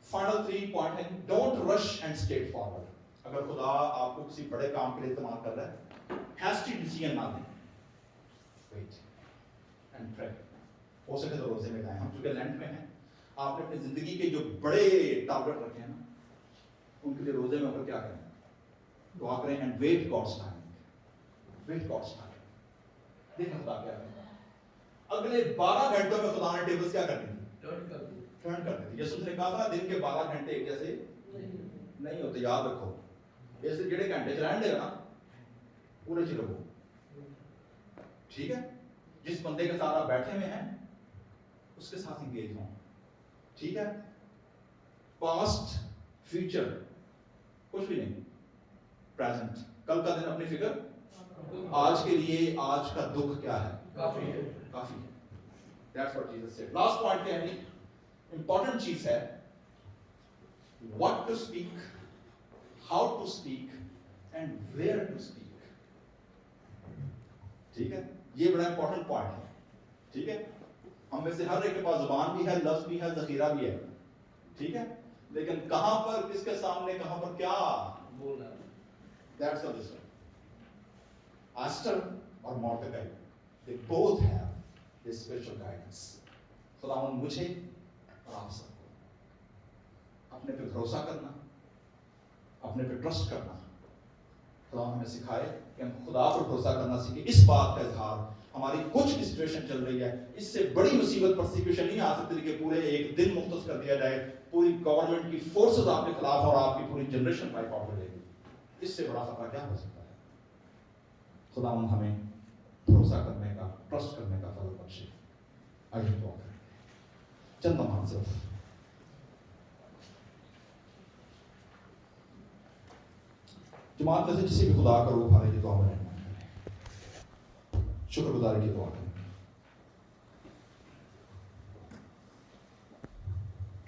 final 3 point ہے don't rush and step forward اگر خدا آپ کو کسی بڑے کام کے لیے استعمال کر رہا ہے ہیسٹی ڈیسیژن نہ لیں ویٹ اینڈ پرے ہو سکے تو روزے میں لائیں ہم چونکہ لینڈ میں ہیں آپ نے اپنی زندگی کے جو بڑے ٹارگیٹ رکھے ہیں نا ان کے لیے روزے میں اوپر کیا کریں دعا کریں and wait God's time wait God's time دیکھیں خدا کیا کریں اگلے 12 گھنٹوں میں خدا نے ٹیبلز کیا کرنی تھی ٹرن کر دی یسوع نے کہا تھا دن کے 12 گھنٹے ایک جیسے نہیں ہوتے یاد رکھو ایسے جڑے گھنٹے چلائیں دے نا پورے چلو ٹھیک ہے جس بندے کے ساتھ آپ بیٹھے ہوئے ہیں اس کے ساتھ انگیج ہوں ٹھیک ہے پاسٹ فیوچر کچھ بھی نہیں پریزنٹ کل کا دن اپنی فکر آج کے لیے آج کا دکھ کیا ہے کافی ہے کافی ہے that's what Jesus said last point کیا ہے important چیز ہے what to speak how to speak and where to speak ٹھیک ہے یہ بڑا important point ہے ٹھیک ہے ہم میں سے ہر ایک کے پاس زبان بھی ہے لفظ بھی ہے ذخیرہ بھی ہے ٹھیک ہے لیکن کہاں پر کس کے سامنے کہاں پر کیا بولنا that's the wisdom Esther اور Mordecai they both have this spiritual guidance خداوند مجھے اور آپ سب کو اپنے پہ بھروسہ کرنا اپنے پہ ٹرسٹ کرنا خداوند ہمیں سکھائے کہ ہم خدا پر بھروسہ کرنا سیکھیں اس بات کا اظہار ہماری کچھ بھی سچویشن چل رہی ہے اس سے بڑی مصیبت پرسیکیوشن نہیں آ سکتی کہ پورے ایک دن مختص کر دیا جائے پوری گورنمنٹ کی فورسز آپ کے خلاف اور آپ کی پوری جنریشن وائپ آؤٹ ہو جائے گی اس سے بڑا خطرہ کیا ہو سکتا ہے خداوند ہمیں بھروسہ کرنے کا ٹرسٹ کرنے کا فضل بخشے آئیے دعا کریں چند لمحات صرف جماعت میں سے کسی بھی خدا کا روح آنے کی دعا میں رہنا شکر گزاری کی دعا کریں